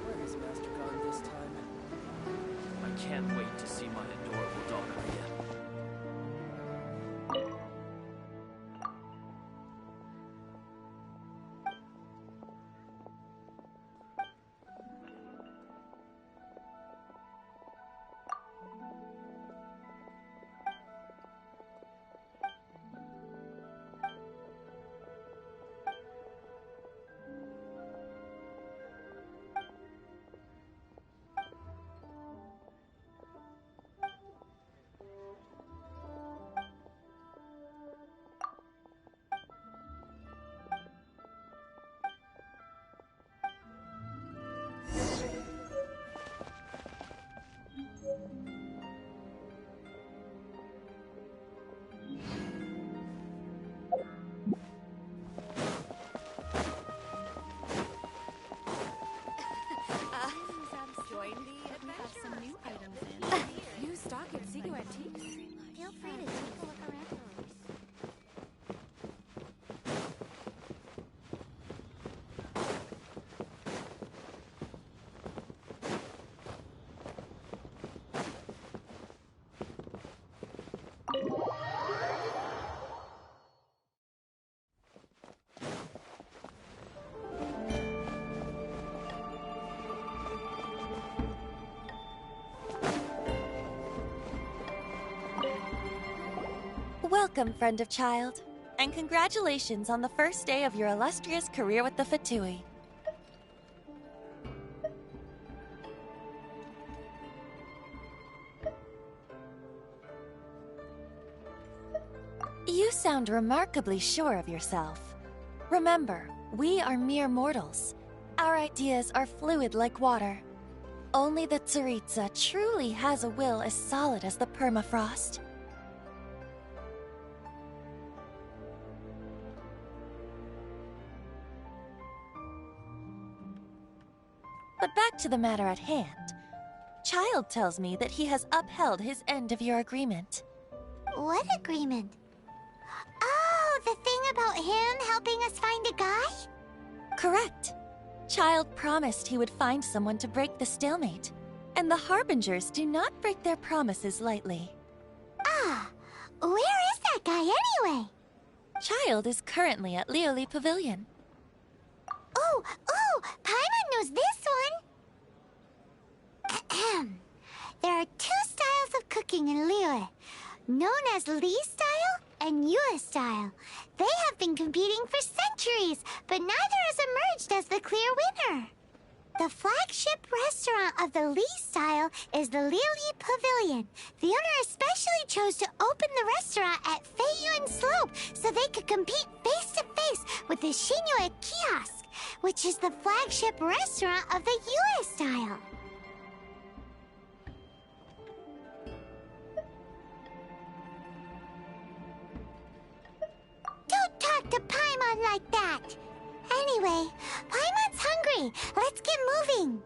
Where has Master gone this time? I can't wait to see my adorable daughter again. Join the adventure. We have some new items in. New stock at Zigo Antiques. Feel free to take a look around. Welcome, friend of child, and congratulations on the first day of your illustrious career with the Fatui. You sound remarkably sure of yourself. Remember, we are mere mortals. Our ideas are fluid like water. Only the Tsaritsa truly has a will as solid as the permafrost. But back to the matter at hand. Child tells me that he has upheld his end of your agreement. What agreement? Oh, the thing about him helping us find a guy? Correct. Child promised he would find someone to break the stalemate. And the Harbingers do not break their promises lightly. Ah, where is that guy anyway? Child is currently at Lioli Pavilion. Oh, Paimon knows this one. Ahem. There are two styles of cooking in Liyue, known as Li style and Yue style. They have been competing for centuries, but neither has emerged as the clear winner. The flagship restaurant of the Li style is the Lioli Pavilion. The owner especially chose to open the restaurant at Feiyuan Slope so they could compete face to face with the Shinue Kiosk, which is the flagship restaurant of the Yue style. Don't talk to Paimon like that! Anyway, Paimon's hungry. Let's get moving.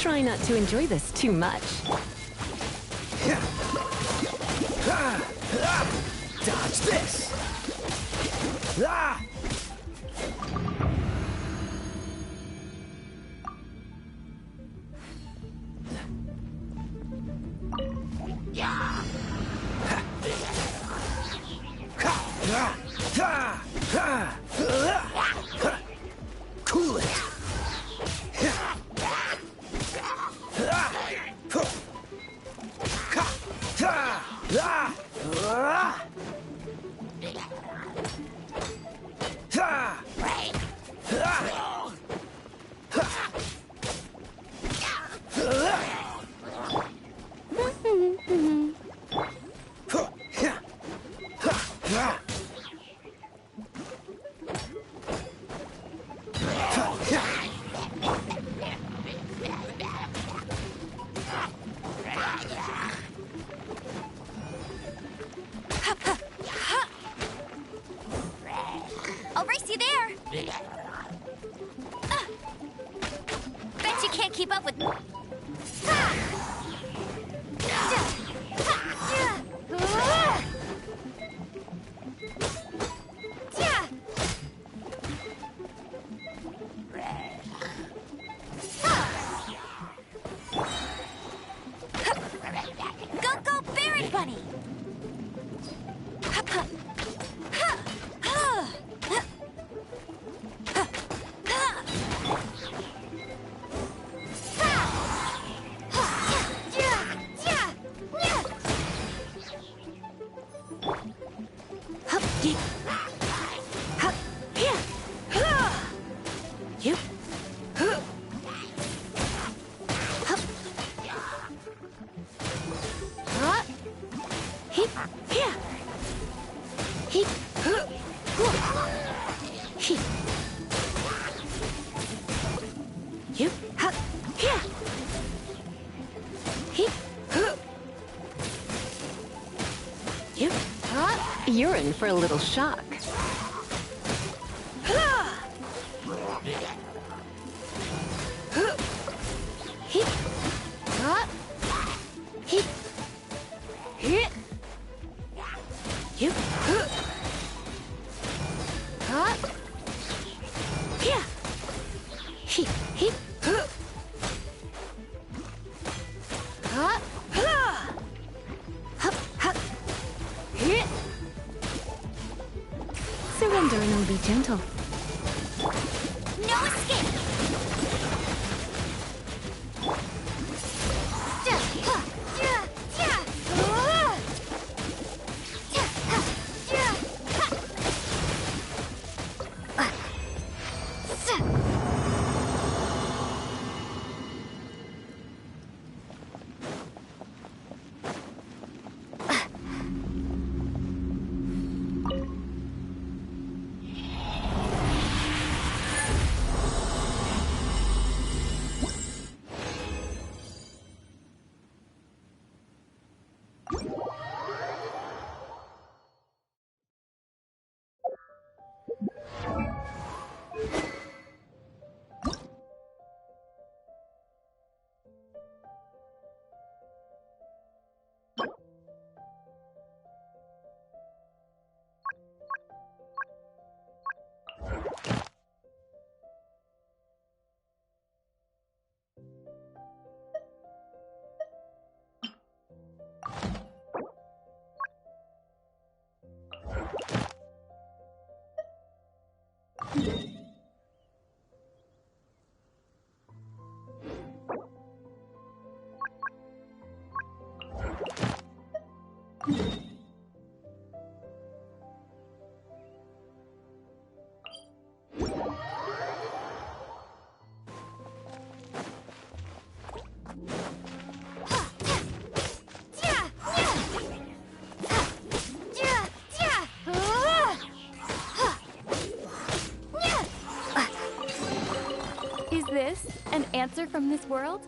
Try not to enjoy this too much. Dodge this! Ah! Cool it! I'll race you there. Bet you can't keep up with. Go, Baron Bunny! You're in for a little shock. Surrender and I'll be gentle. No escape! Is this an answer from this world?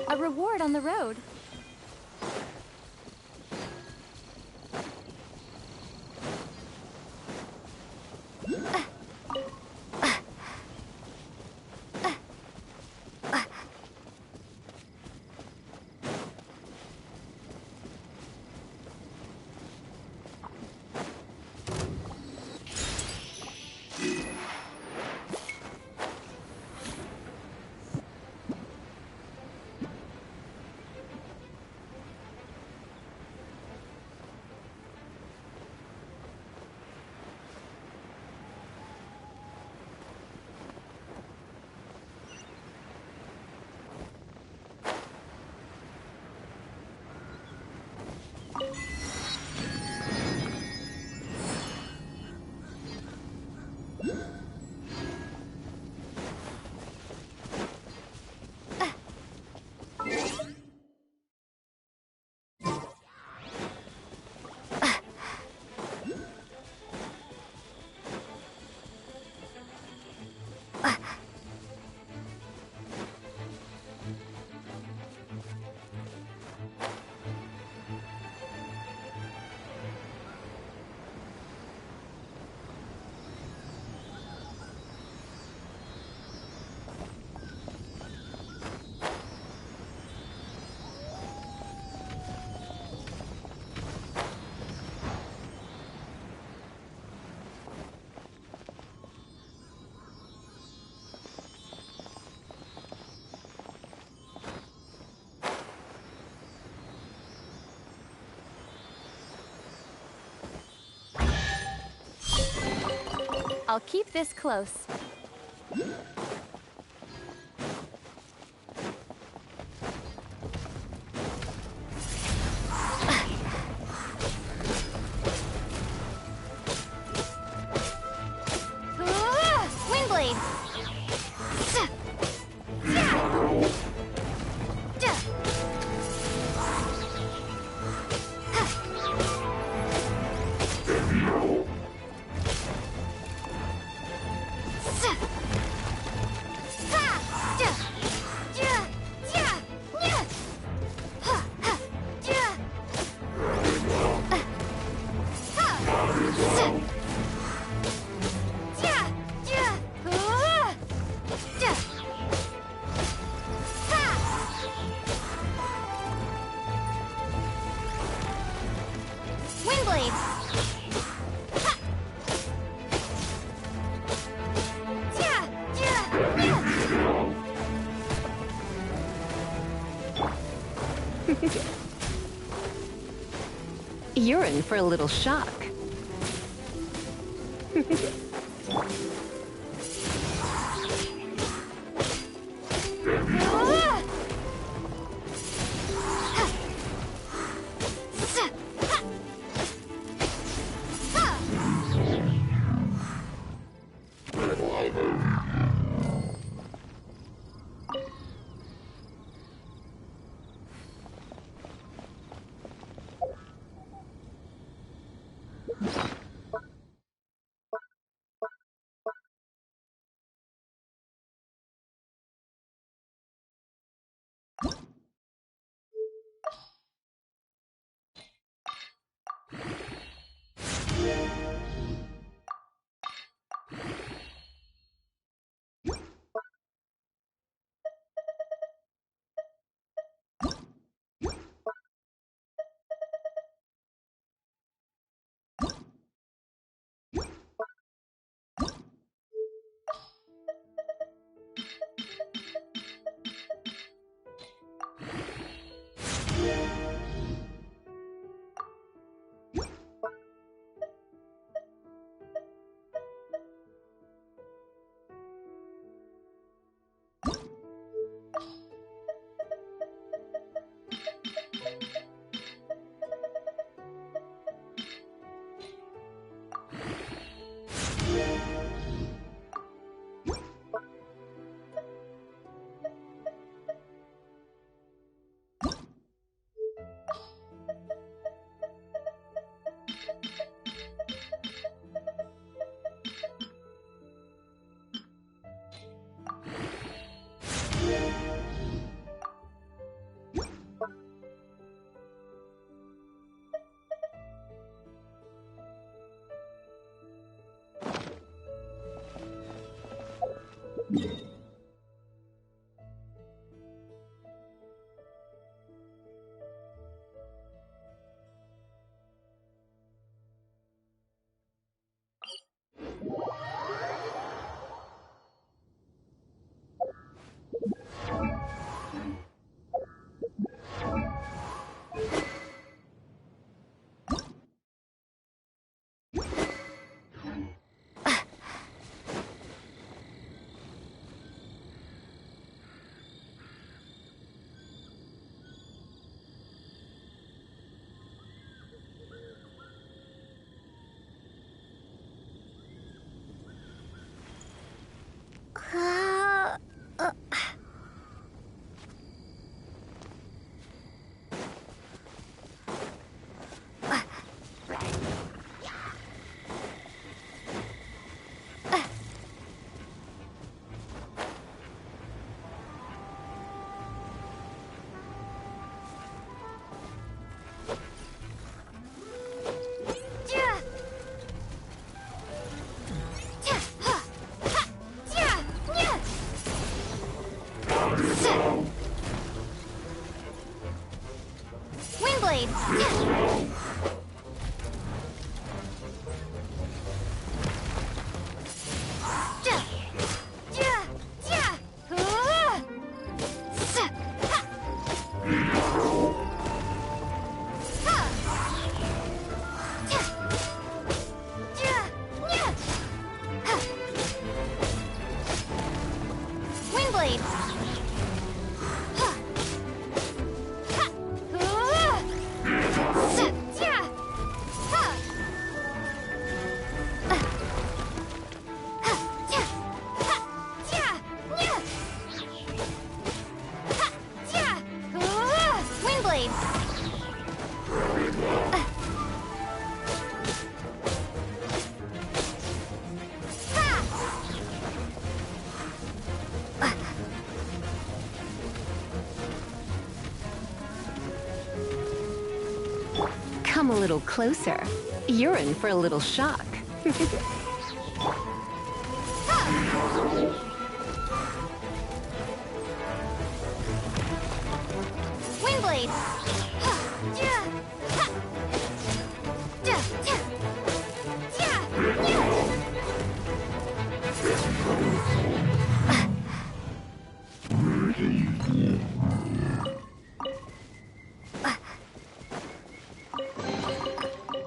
A reward on the road. I'll keep this close. Windblade! You're in for a little shock. Windblade! Windblade! Come a little closer. You're in for a little shock. Windblade!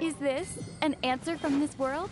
Is this an answer from this world?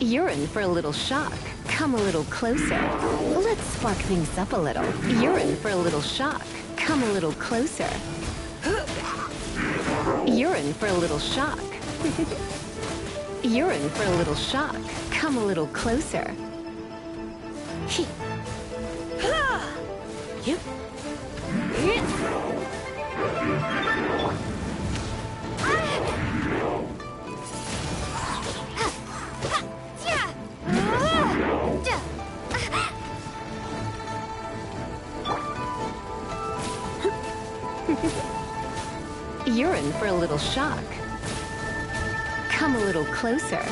You're in for a little shock. Come a little closer. Let's spark things up a little. You're in for a little shock. Come a little closer. You're in for a little shock. You're in for a little shock. Come a little closer. You're in for a little shock. Come a little closer.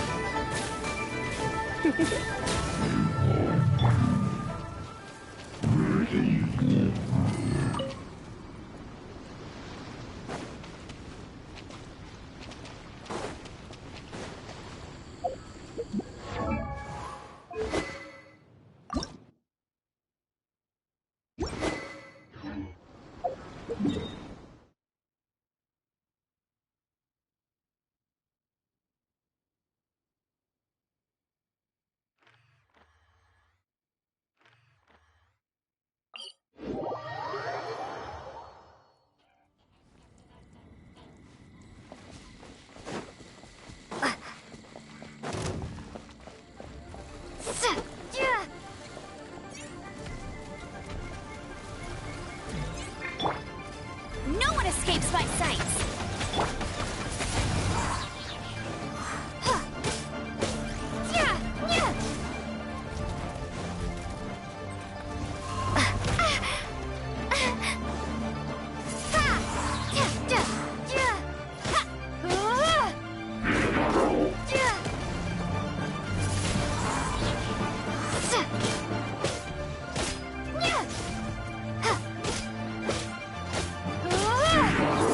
No one escapes my sights!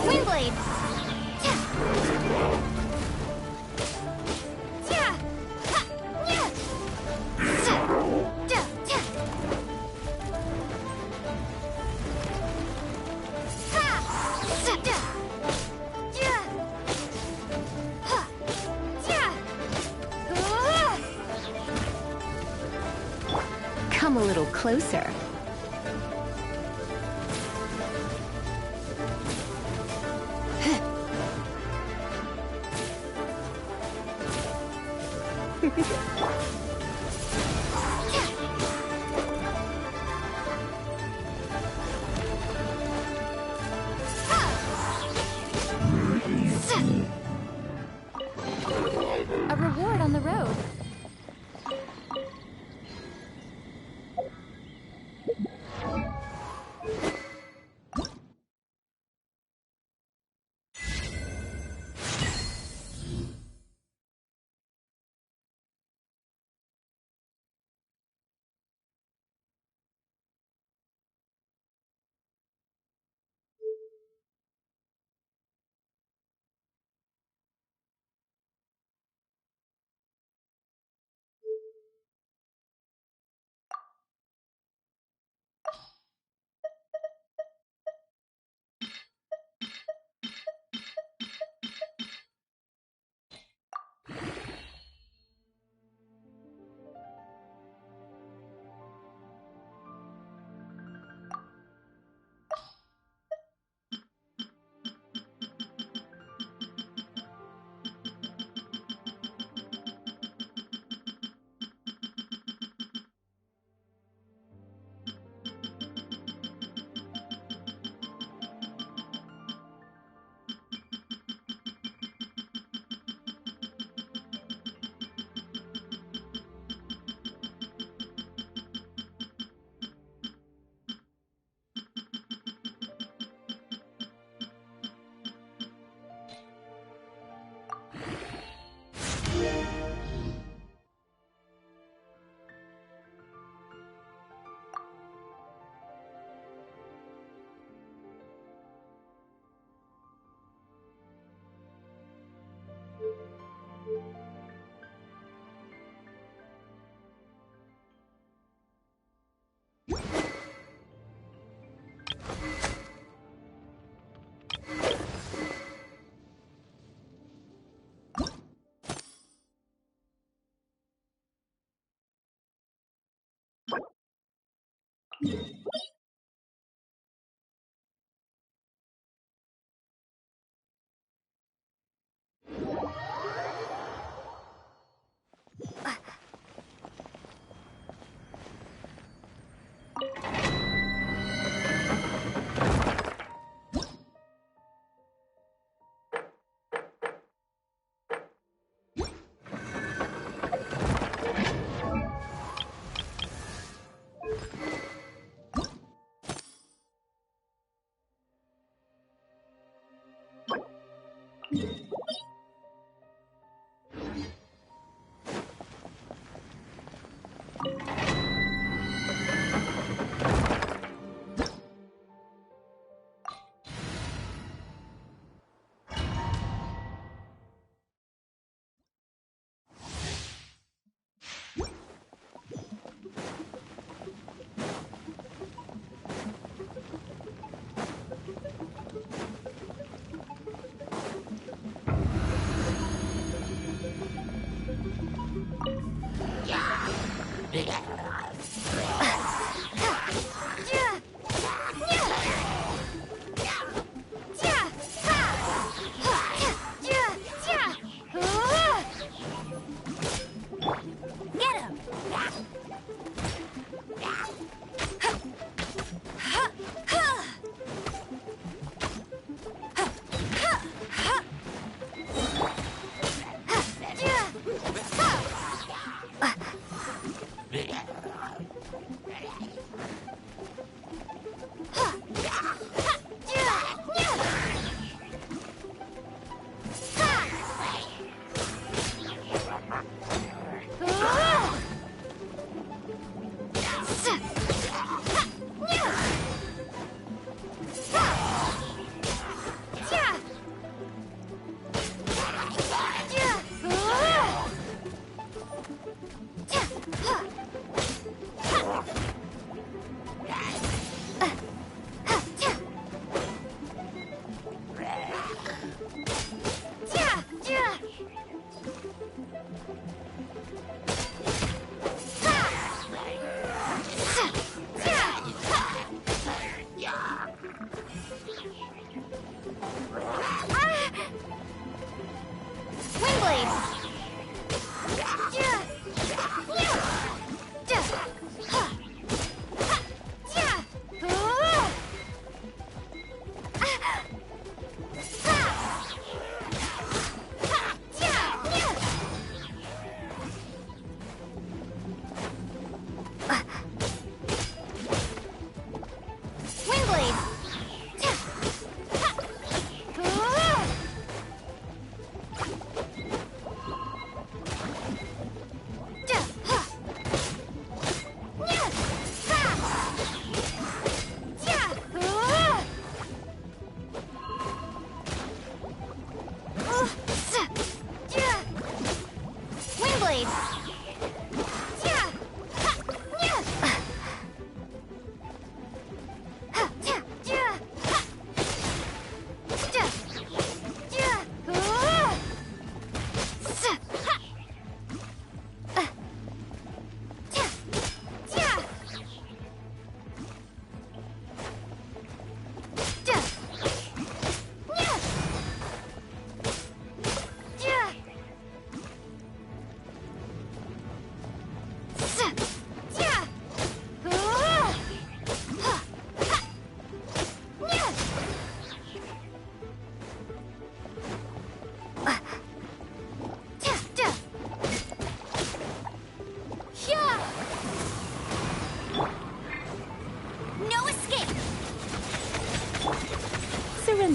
Windblade! Come a little closer. A reward on the road.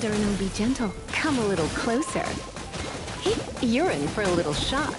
Surrender and I'll be gentle. Come a little closer. You're in for a little shock.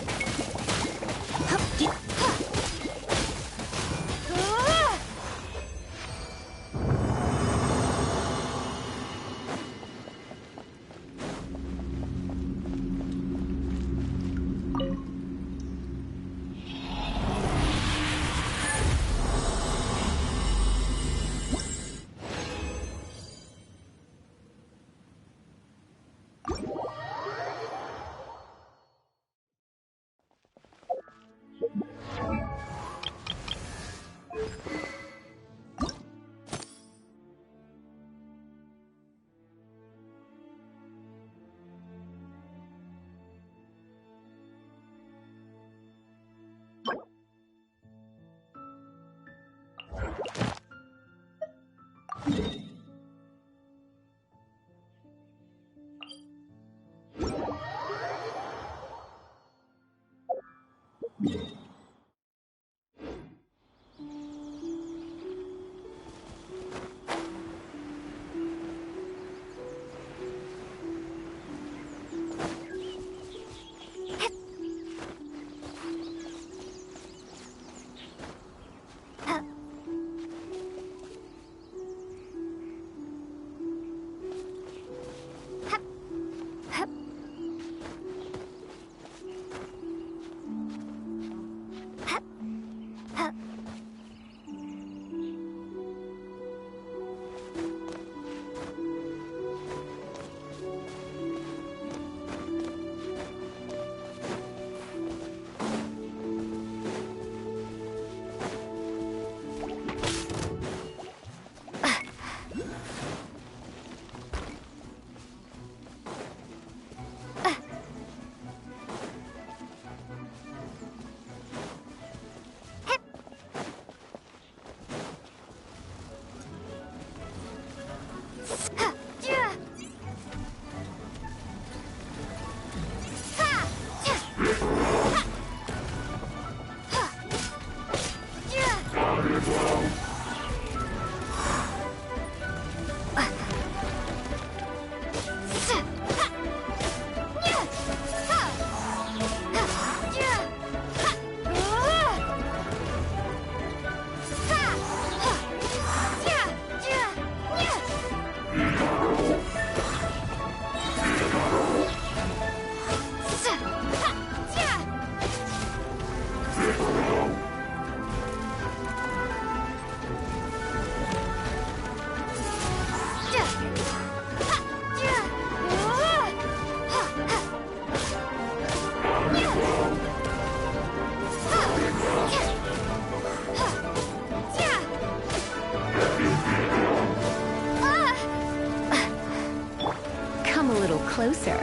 Closer.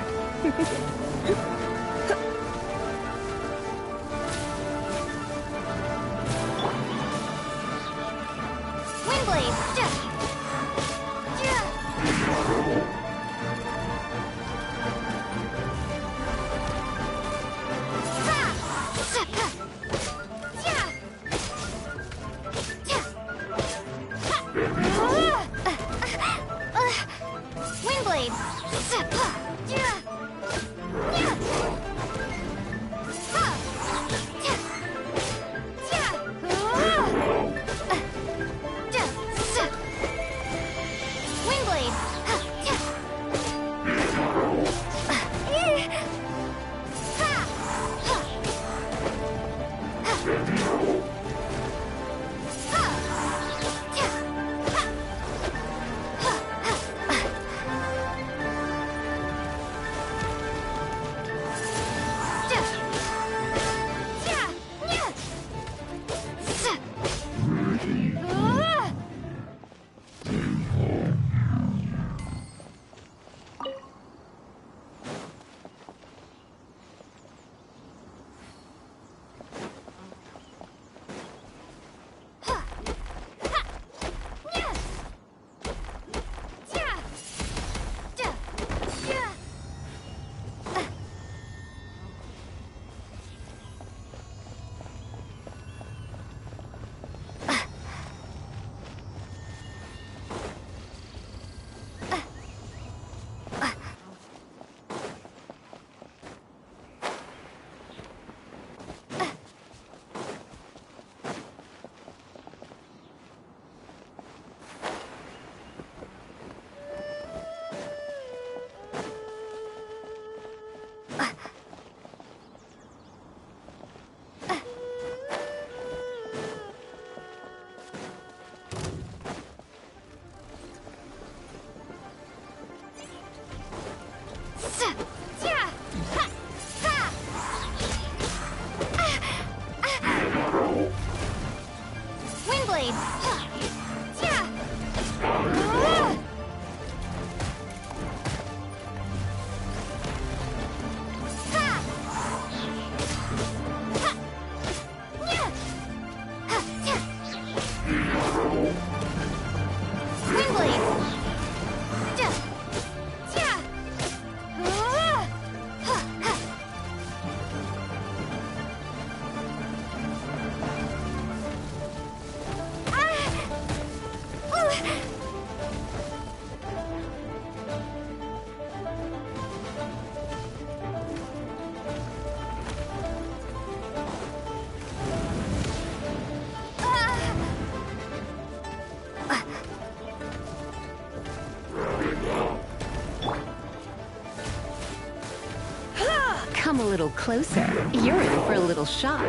Come a little closer. You're in for a little shock.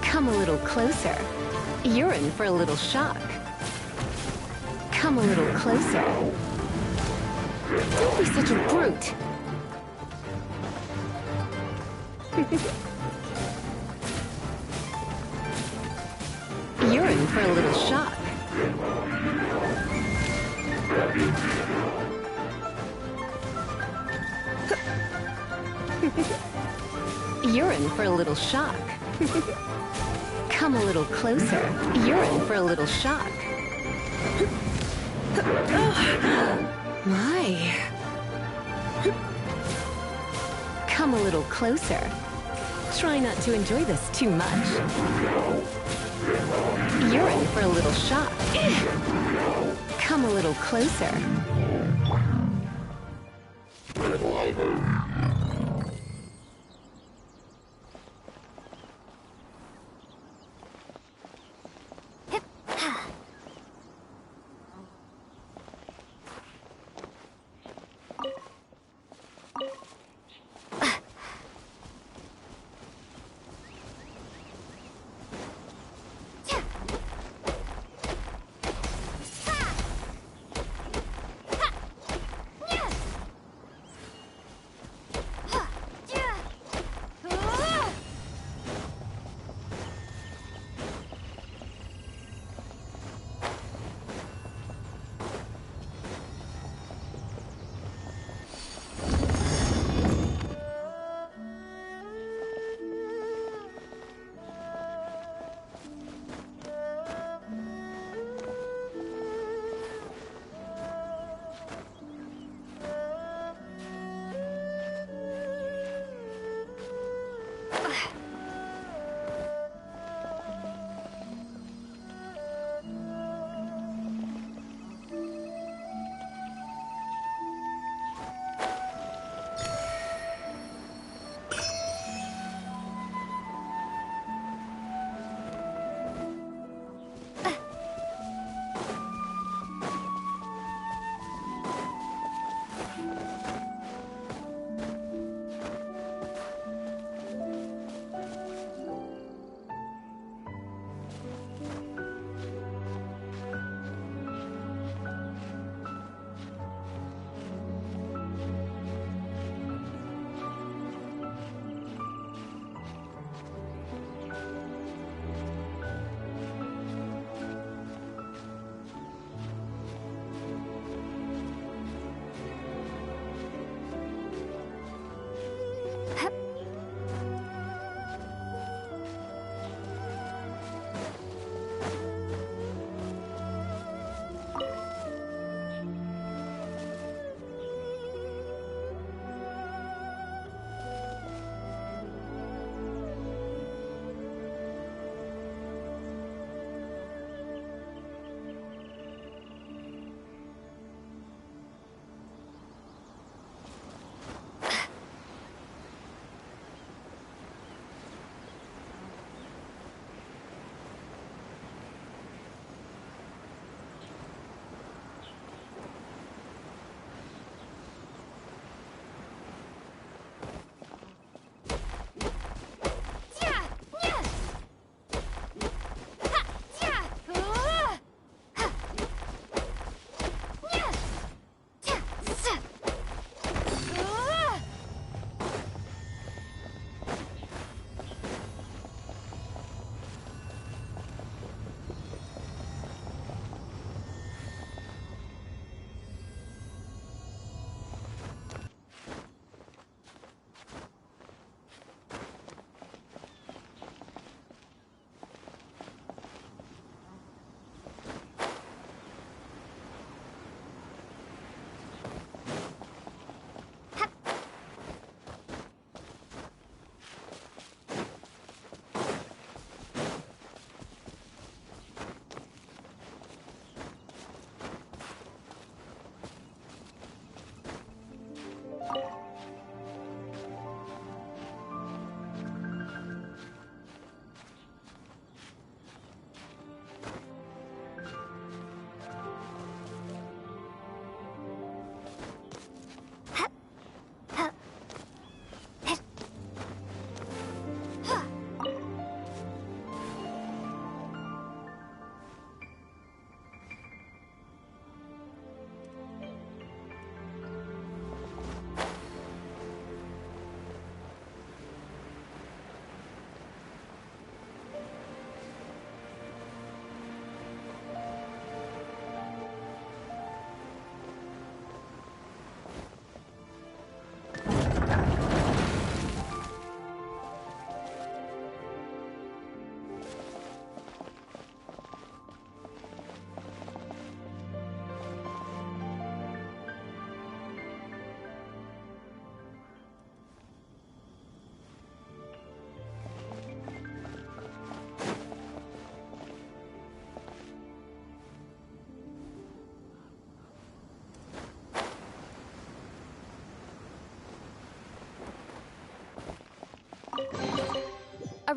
Come a little closer. You're in for a little shock. Come a little closer. Don't be such a brute. You're in for a little shock. You're in for a little shock. Come a little closer. You're in for a little shock. My. Come a little closer. Try not to enjoy this too much. You're in for a little shock. Come a little closer.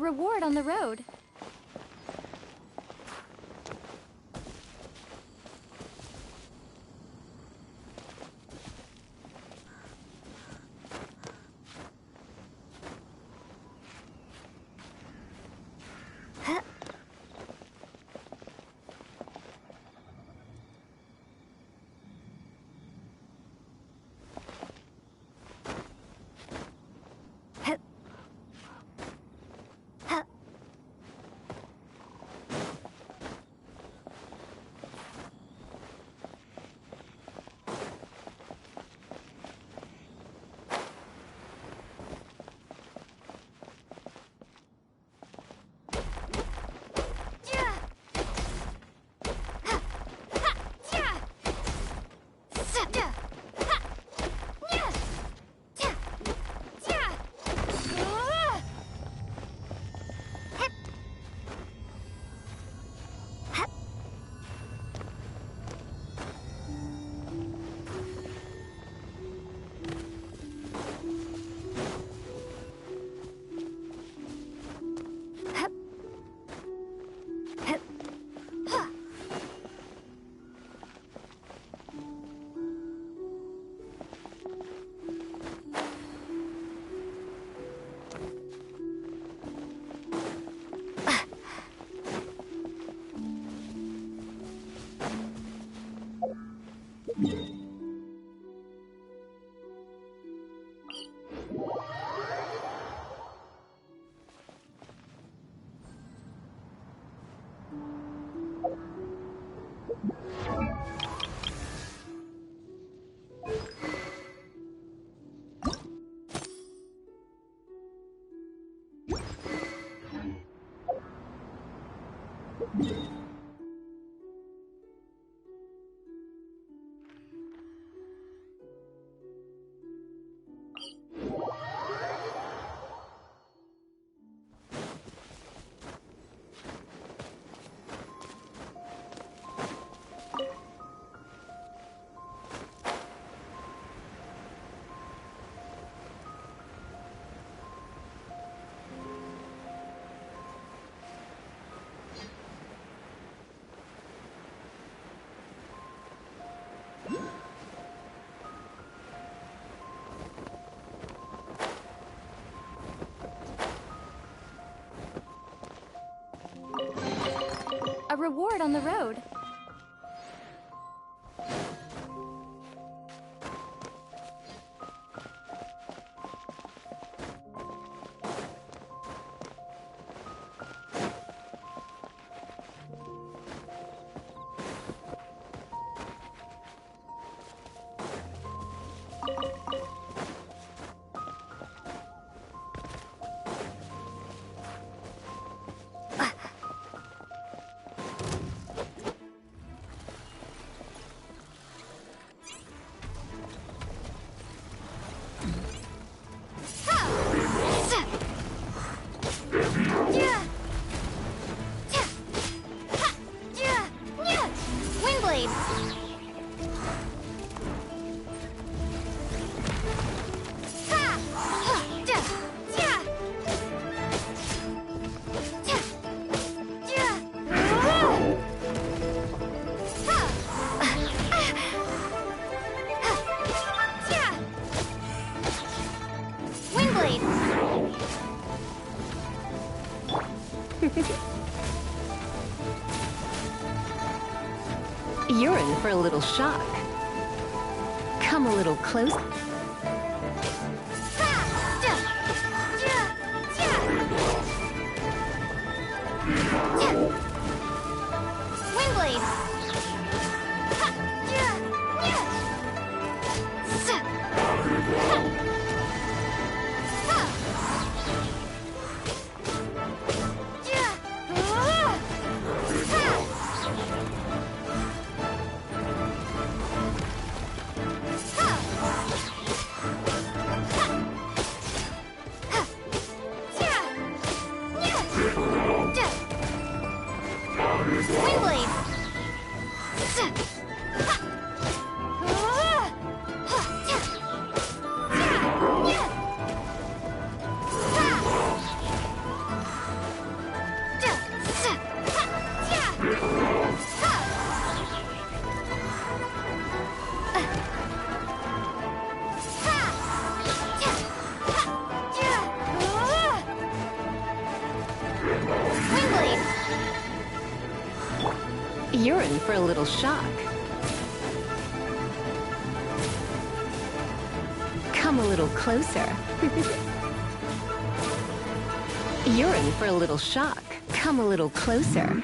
reward on the road. A reward on the road. You're in for a little shock. Come a little closer. You're in for a little shock. Come a little closer. You're in for a little shock. Come a little closer.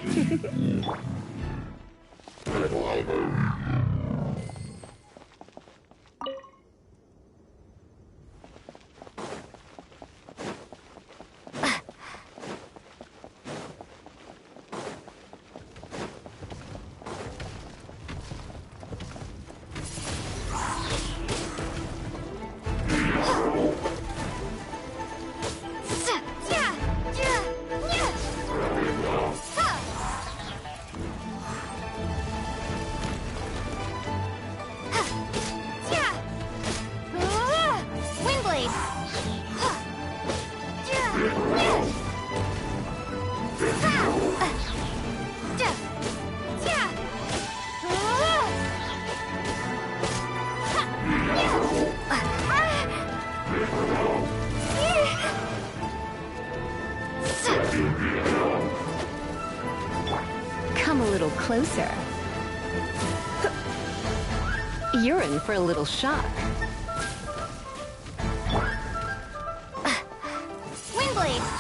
Come a little closer. You're in for a little shock. Windblade!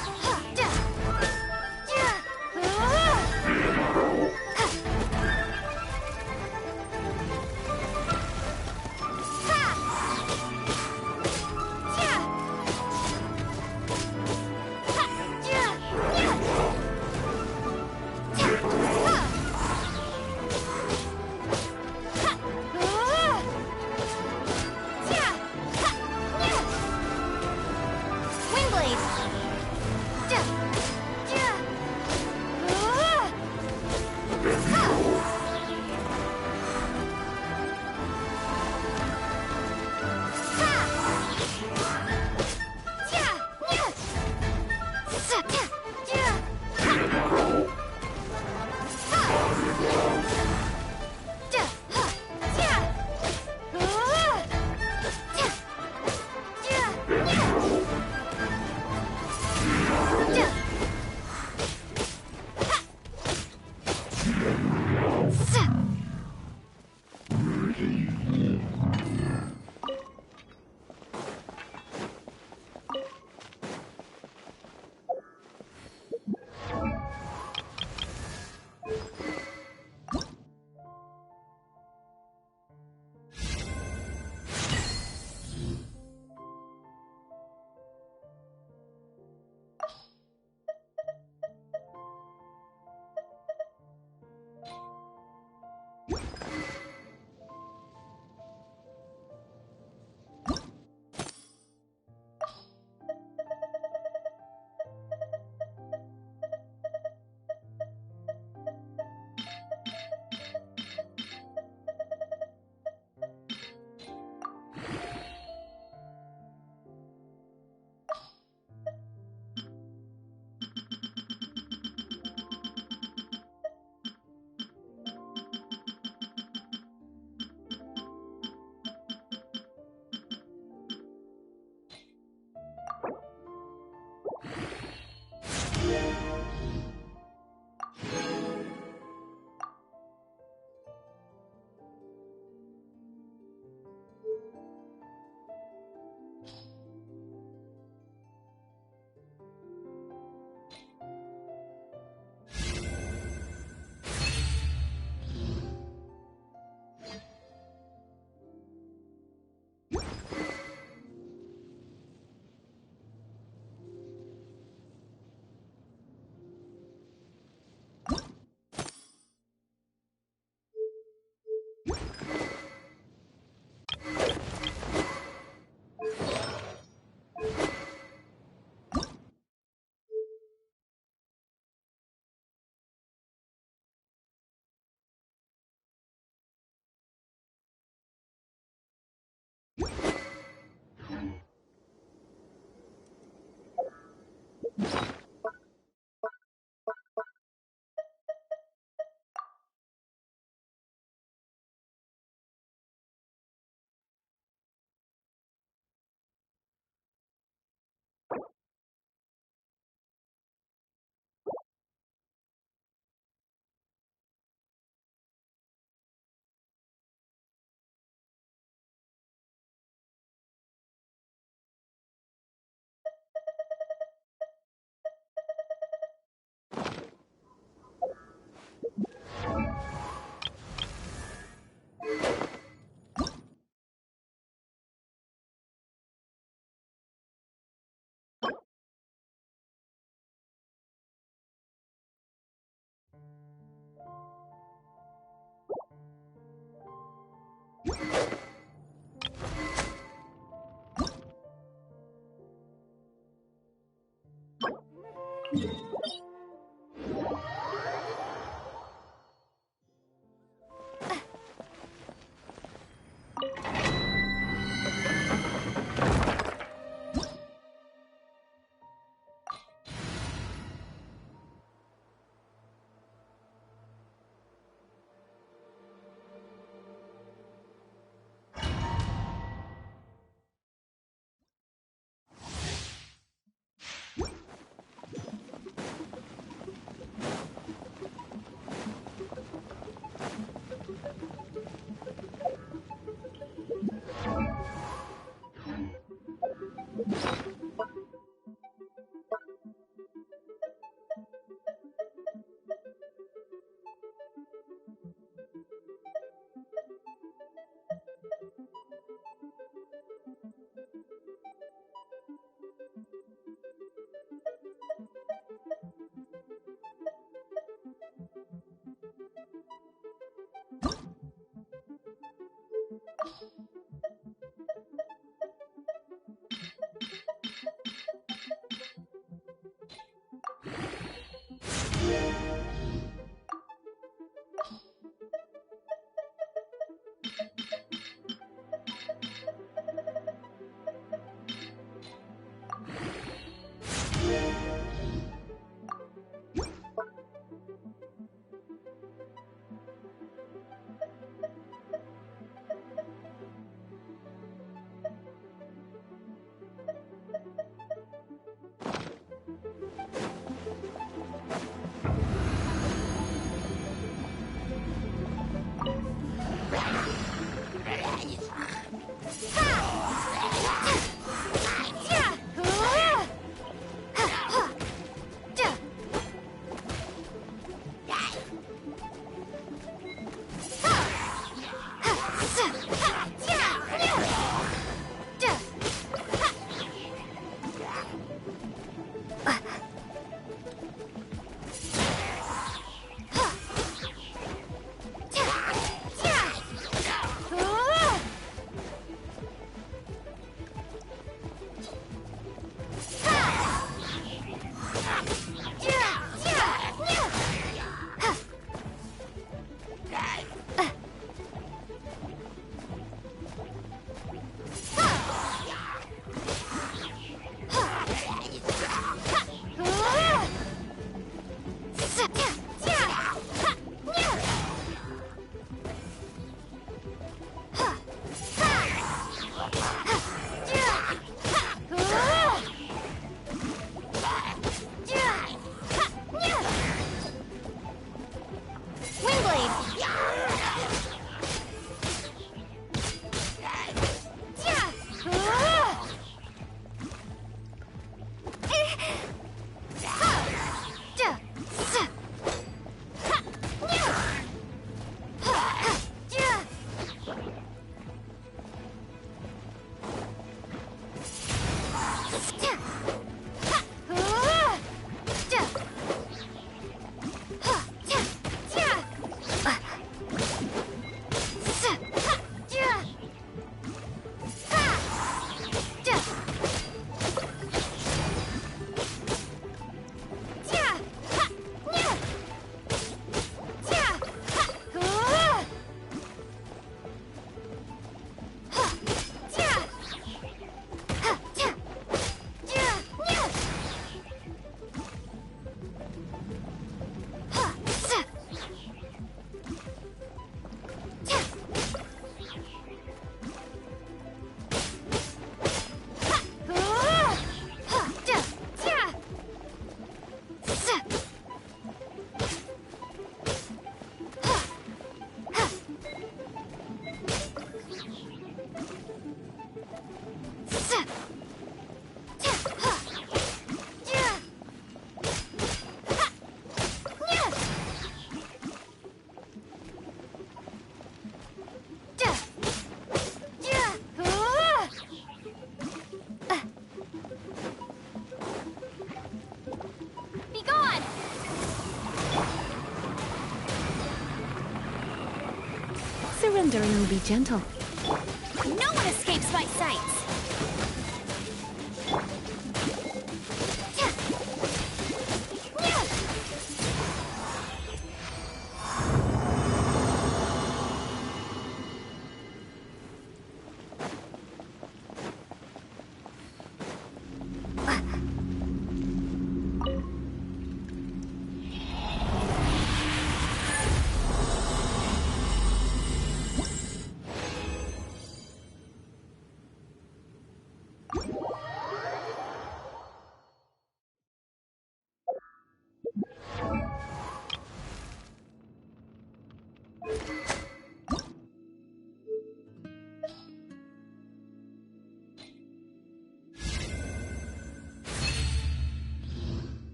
Surrender and will be gentle. No one escapes my sights!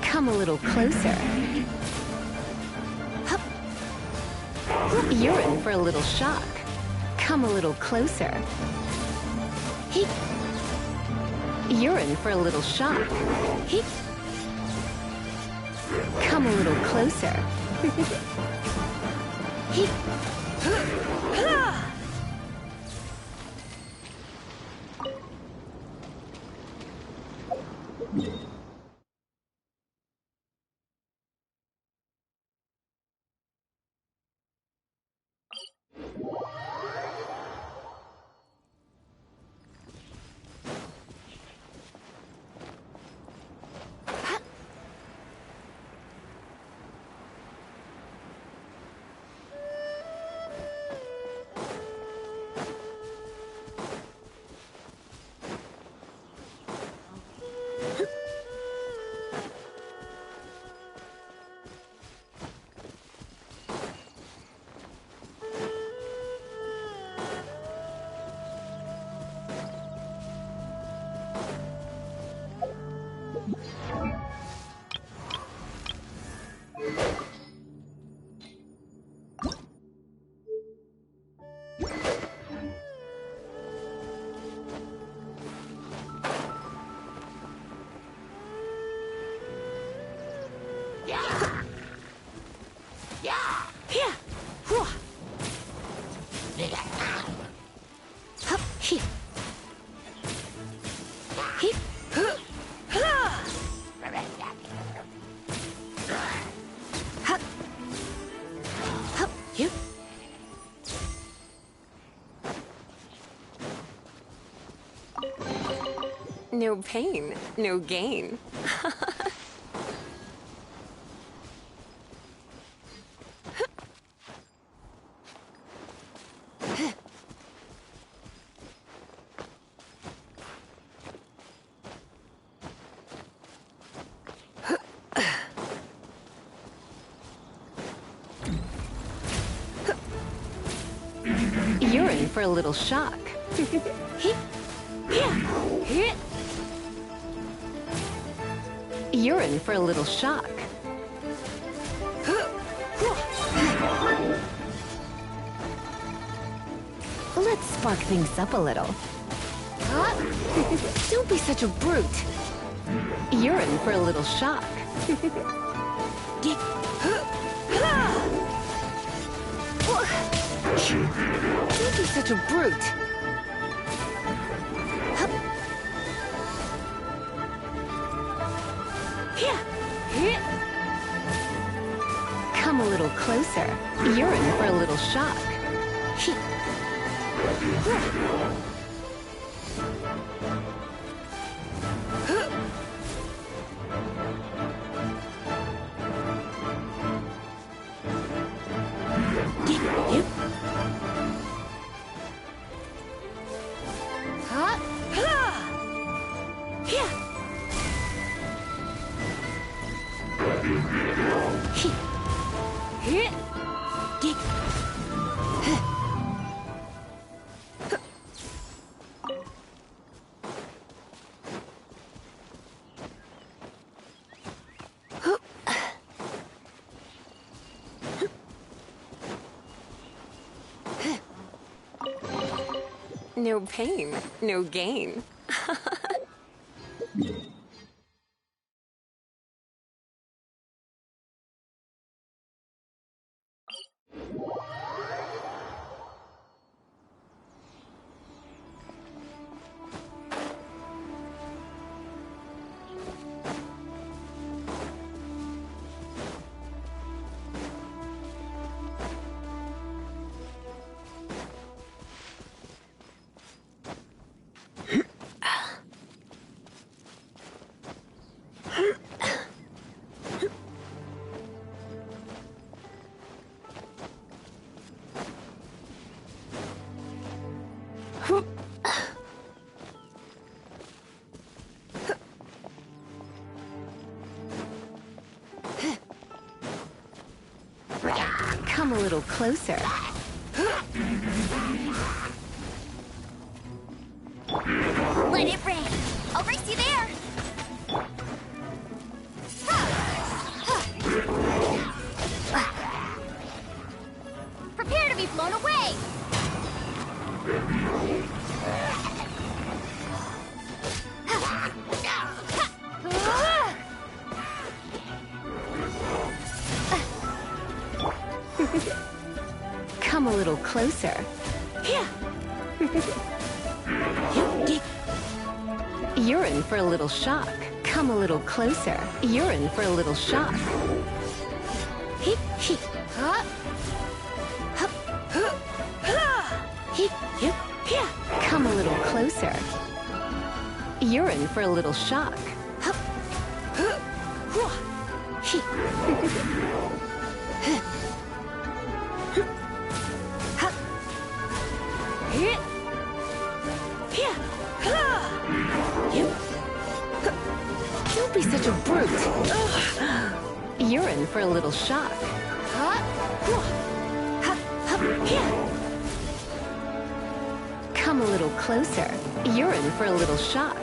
Come a little closer. Hup. You're in for a little shock. Come a little closer. Heep. You're in for a little shock. Heep. Come a little closer. Heep. No pain, no gain. You're in for a little shock. You're in for a little shock. Let's spark things up a little. Don't be such a brute. You're in for a little shock. Don't be such a brute. Come a little closer. You're in for a little shock. No pain, no gain. Come a little closer. Let it rain. I'll race you there. Prepare to be blown away. Come a little closer. You're in for a little shock. Come a little closer. You're in for a little shock. Come a little closer. You're in for a little shock. Don't be such a brute. You're in for a little shock. Come a little closer. You're in for a little shock.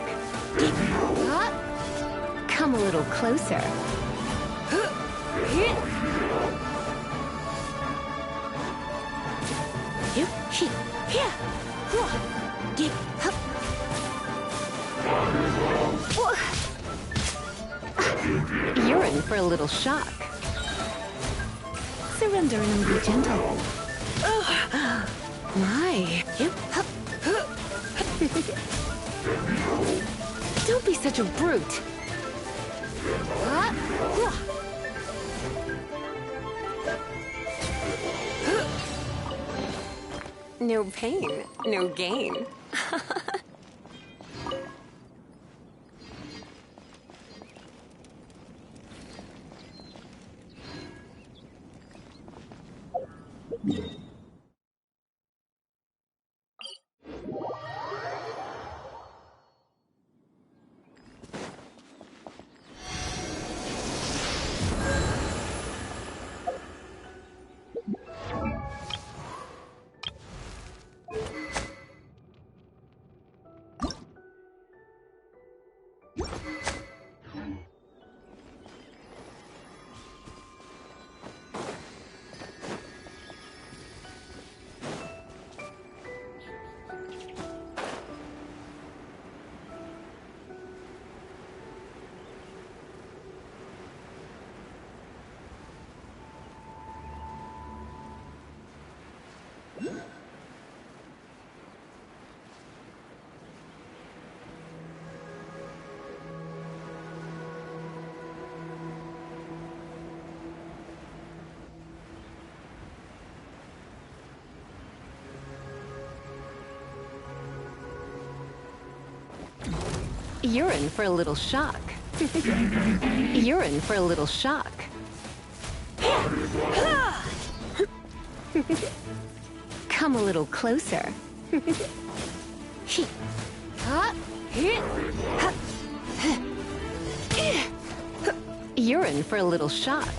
Come a little closer. You're in for a little shock. Surrender and be gentle. My. Don't be such a brute. No pain, no gain. You're in for a little shock. You're in for a little shock. Come a little closer. You're in for a little shock.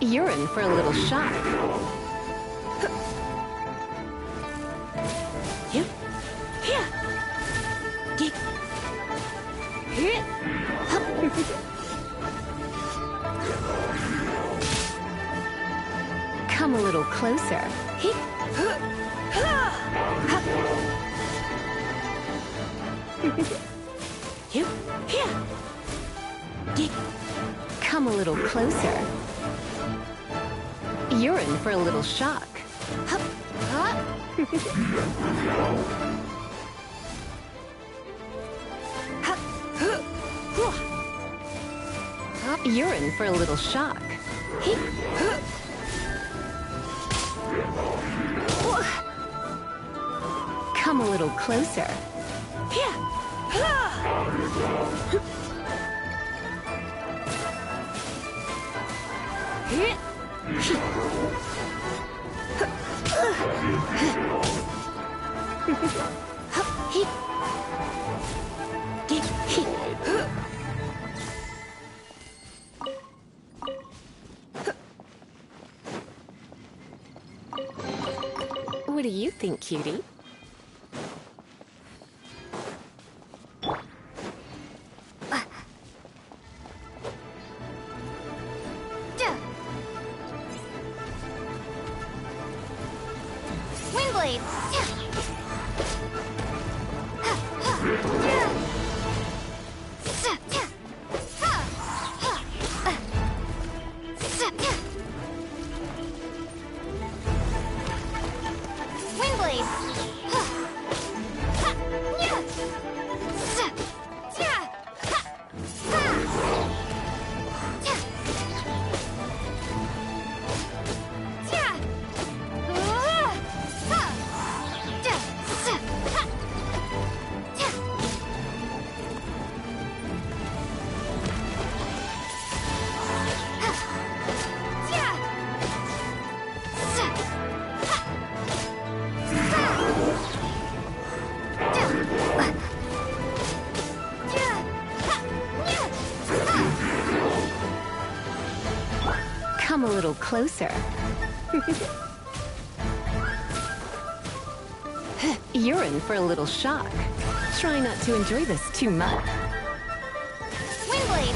You're in for a little shock. Come a little closer. Come a little closer. You're in for a little shock. You're in for a little shock. Come a little closer. What do you think, cutie? Windblade! Come a little closer. You're in for a little shock. Try not to enjoy this too much. Windblade!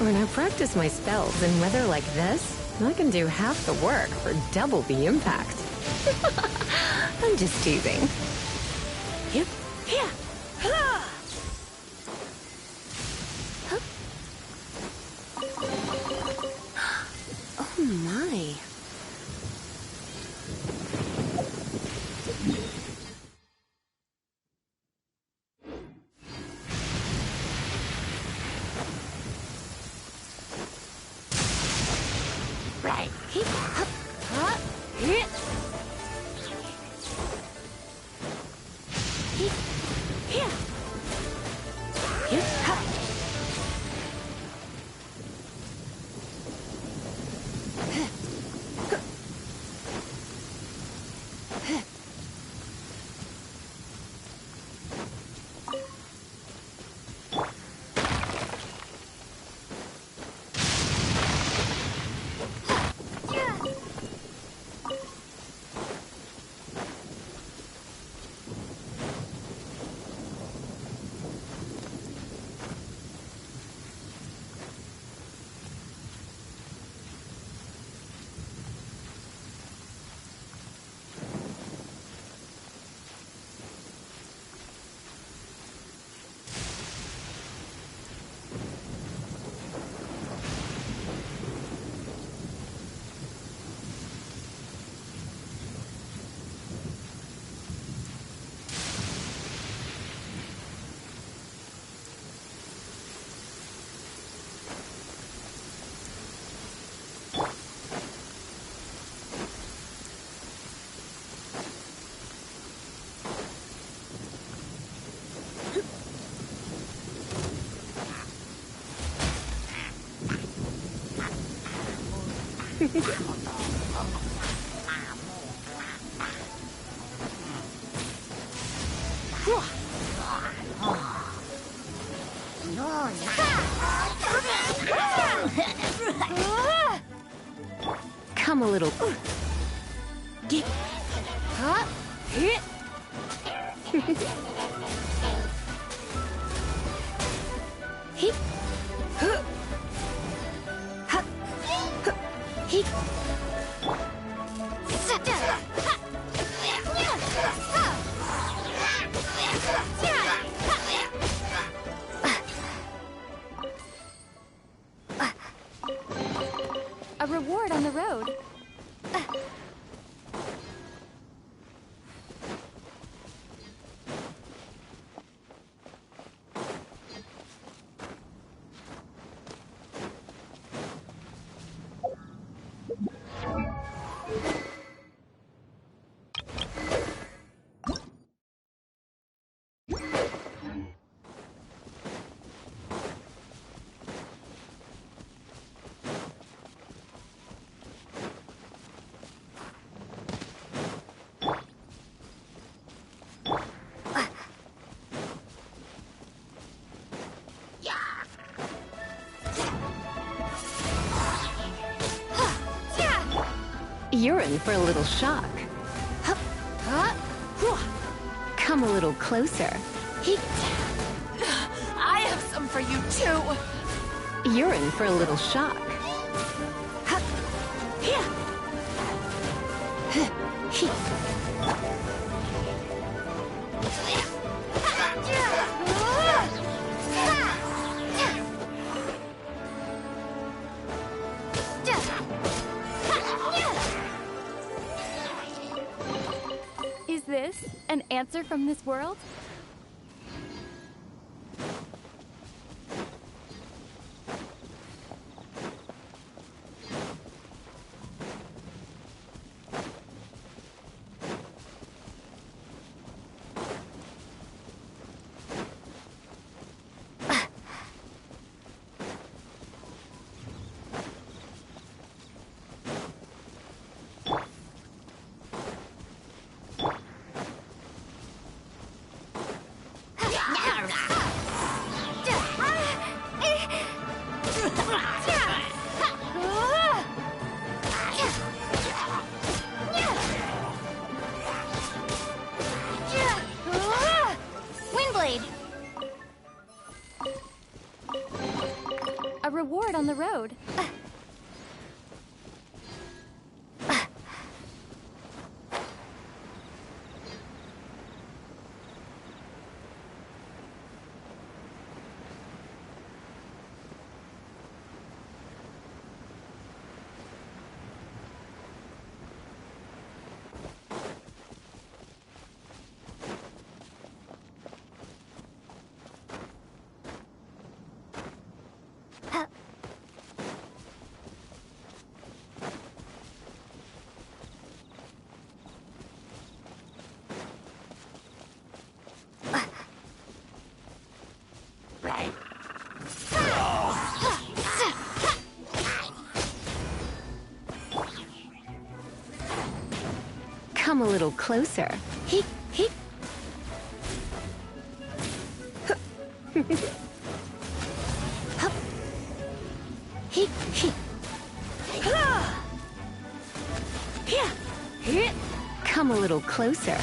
When I practice my spells in weather like this, I can do half the work for double the impact. I'm just teasing. Yep. Yeah. Oh my. Right. Come a little. Get. Huh? Hit. Hit. Huh. Huh. Hit. A reward on the road. You're in for a little shock. Come a little closer. I have some for you too. You're in for a little shock. this? An answer from this world? A reward on the road. Come a little closer. He. Come a little closer.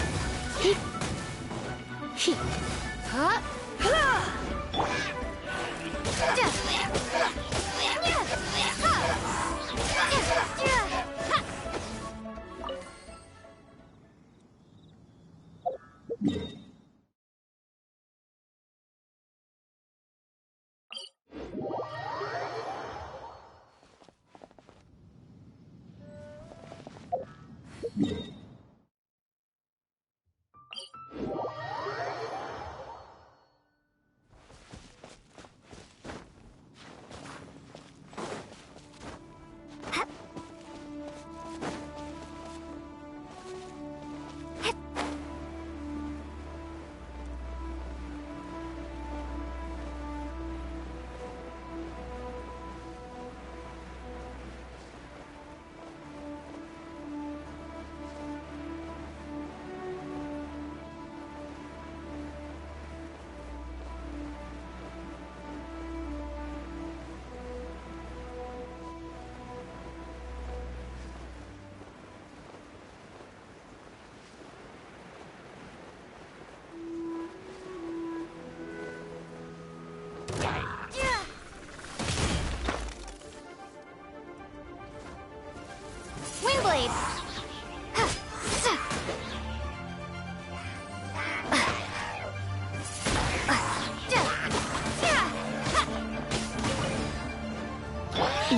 Windblade!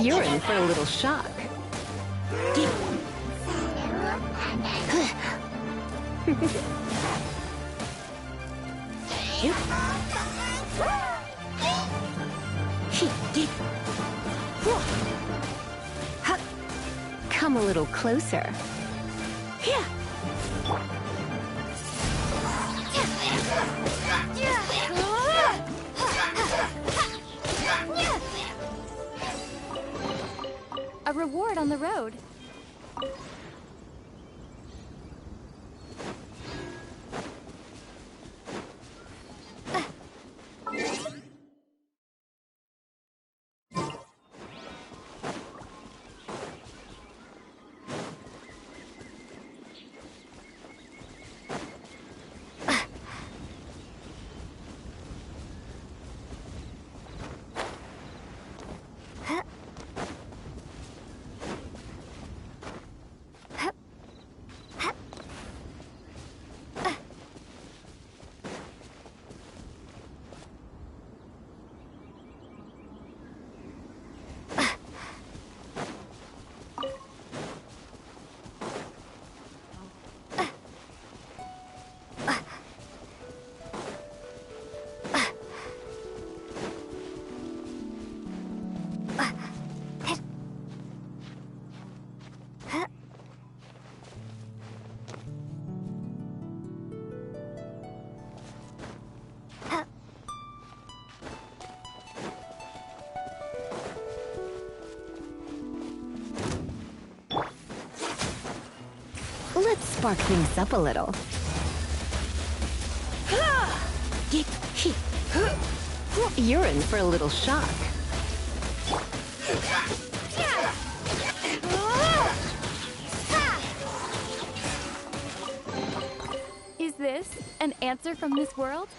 You're in for a little shock. Come a little closer. A reward on the road. Let's spark things up a little. You're in for a little shock. Is this an answer from this world?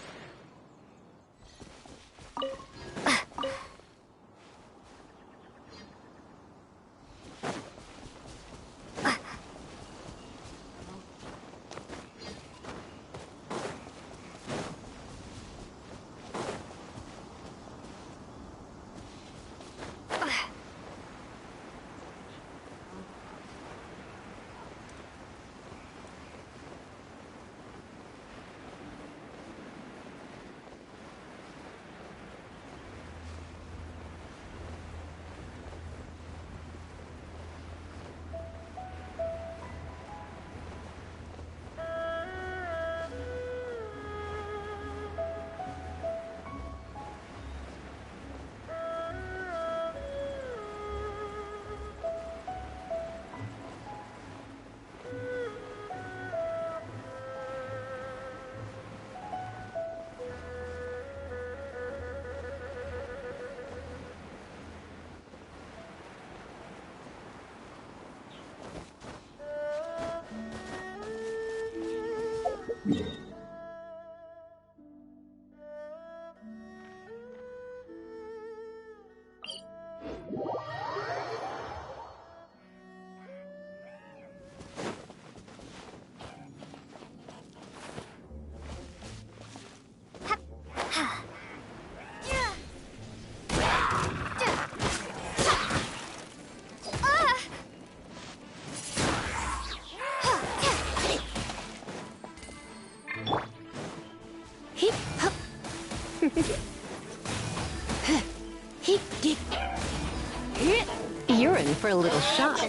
You're in for a little shock.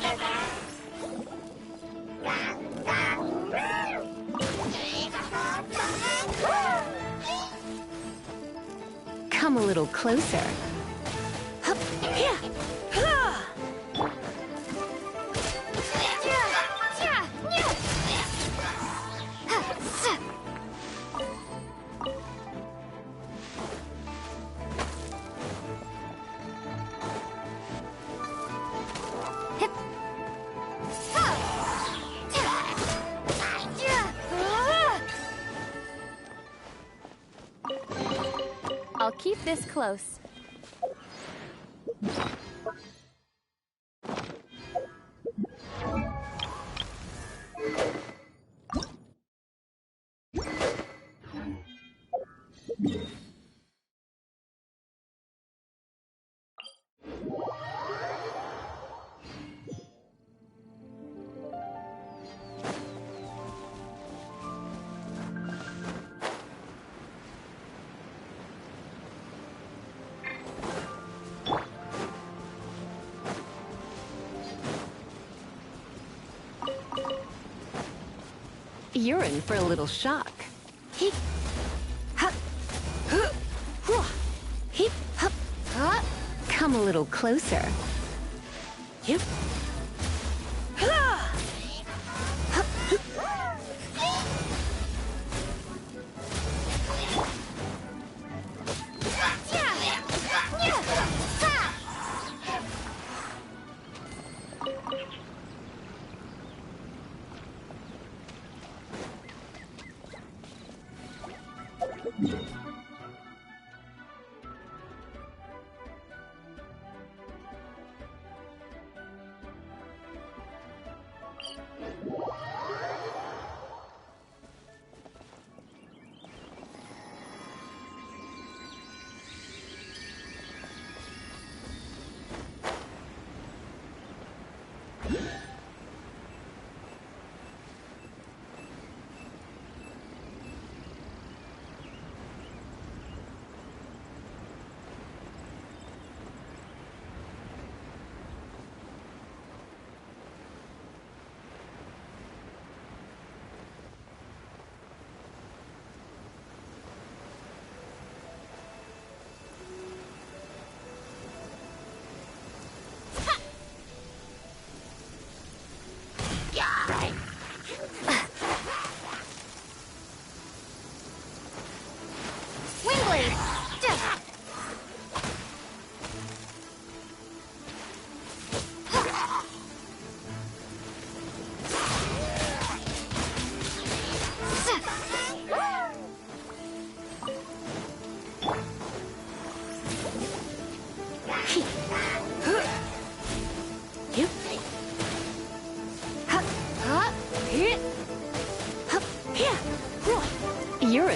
Come a little closer. I'll keep this close. You're in for a little shock. Come a little closer.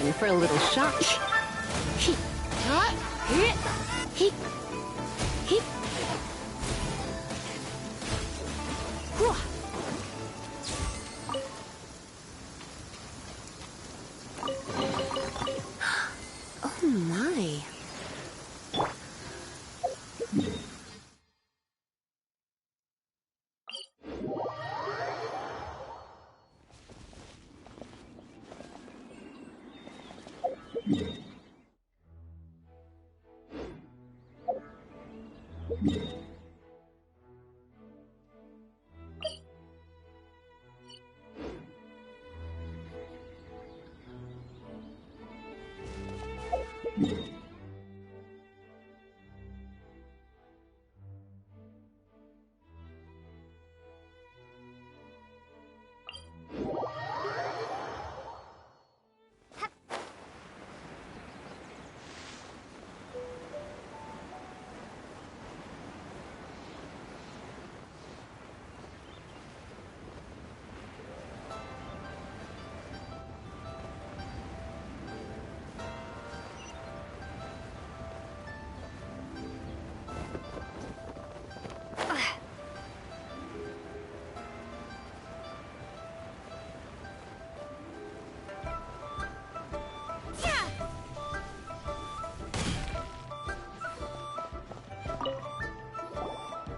in for a little shock. Oh my.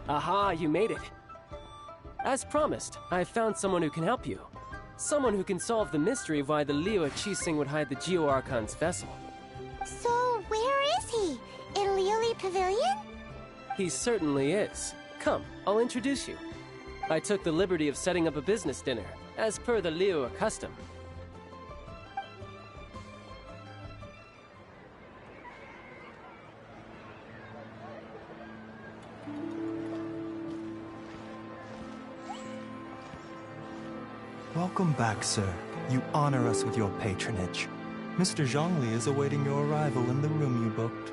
Aha, you made it. As promised, I found someone who can help you. Someone who can solve the mystery of why the Liyue Qixing would hide the Geo Archon's vessel. So, where is he? In Liyue Pavilion? He certainly is. Come, I'll introduce you. I took the liberty of setting up a business dinner, as per the Liyue custom. Welcome back, sir. You honor us with your patronage. Mr. Zhongli is awaiting your arrival in the room you booked.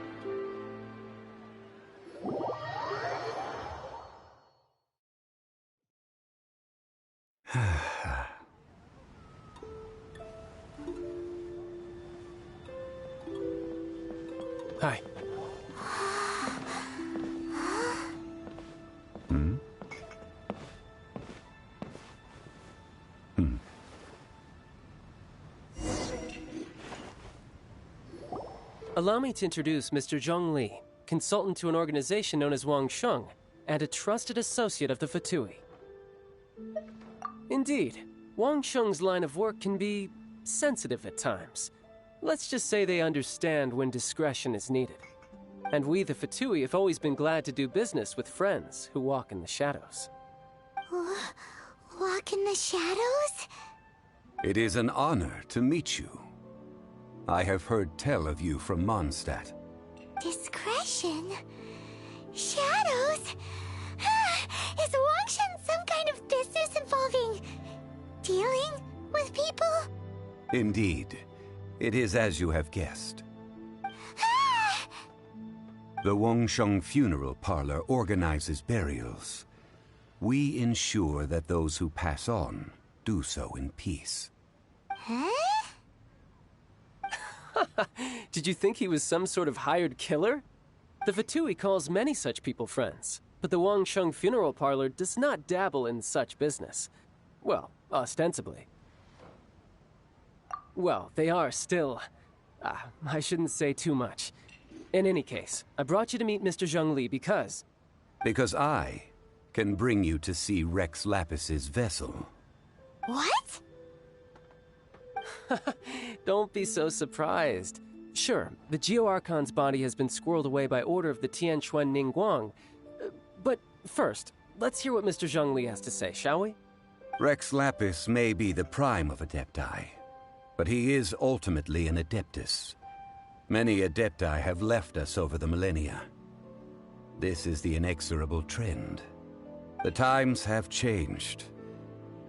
Hi. Allow me to introduce Mr. Zhong Li, consultant to an organization known as Wang Sheng, and a trusted associate of the Fatui. Indeed, Wang Sheng's line of work can be sensitive at times. Let's just say they understand when discretion is needed. And we, the Fatui, have always been glad to do business with friends who walk in the shadows. Walk in the shadows? It is an honor to meet you. I have heard tell of you from Mondstadt. Discretion? Shadows? Is Wang Shen some kind of business involving dealing with people? Indeed. It is as you have guessed. The Wangsheng Funeral Parlor organizes burials. We ensure that those who pass on do so in peace. Huh? Did you think he was some sort of hired killer? The Fatui calls many such people friends, but the Wangsheng Funeral Parlor does not dabble in such business. Well, ostensibly. Well, they are still... I shouldn't say too much. In any case, I brought you to meet Mr. Zhong Li because... Because I can bring you to see Rex Lapis's vessel. What? Don't be so surprised. Sure, the Geo Archon's body has been squirreled away by order of the Tianquan Ningguang. But first, let's hear what Mr. Zhong Li has to say, shall we? Rex Lapis may be the prime of Adepti, but he is ultimately an Adeptus. Many Adepti have left us over the millennia. This is the inexorable trend. The times have changed.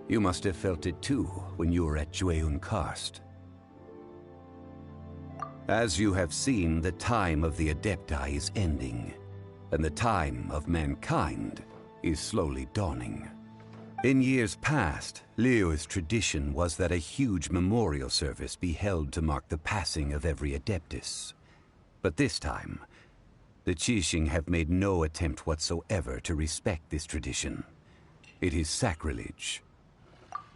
You must have felt it too when you were at Jueyun Karst. As you have seen, the time of the Adepti is ending, and the time of mankind is slowly dawning. In years past, Liyue's tradition was that a huge memorial service be held to mark the passing of every Adeptus. But this time, the Qixing have made no attempt whatsoever to respect this tradition. It is sacrilege.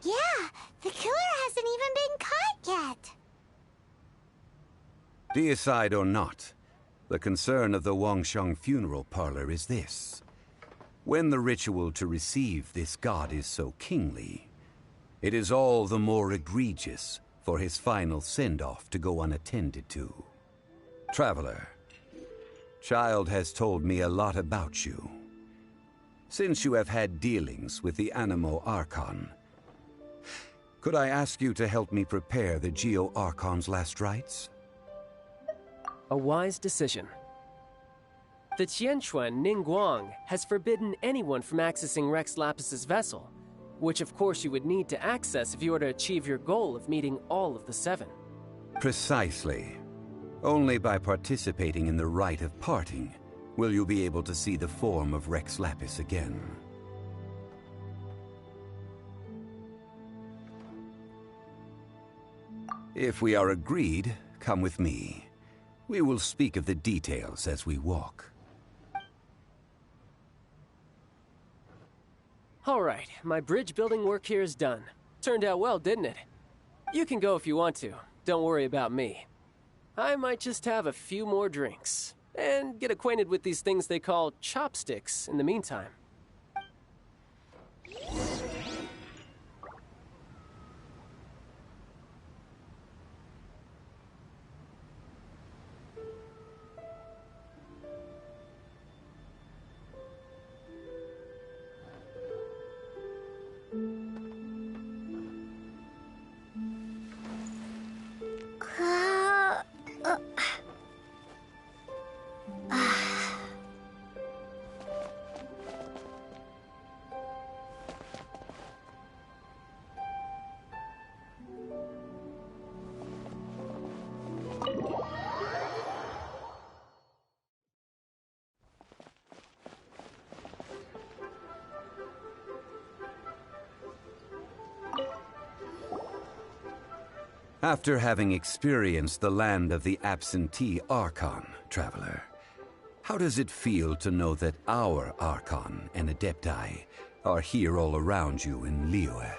Yeah, the killer hasn't even been caught yet. Deicide or not, the concern of the Wangsheng funeral parlor is this. When the ritual to receive this god is so kingly, it is all the more egregious for his final send-off to go unattended to. Traveler, Child has told me a lot about you. Since you have had dealings with the Animo Archon, could I ask you to help me prepare the Geo Archon's last rites? A wise decision. The Qianquan Ningguang has forbidden anyone from accessing Rex Lapis's vessel, which of course you would need to access if you were to achieve your goal of meeting all of the 7. Precisely. Only by participating in the rite of parting will you be able to see the form of Rex Lapis again. If we are agreed, come with me. We will speak of the details as we walk. All right, my bridge building work here is done. Turned out well, didn't it? You can go if you want to. Don't worry about me. I might just have a few more drinks, and get acquainted with these things they call chopsticks in the meantime. After having experienced the land of the absentee Archon, Traveler, how does it feel to know that our Archon and Adepti are here all around you in Liyue?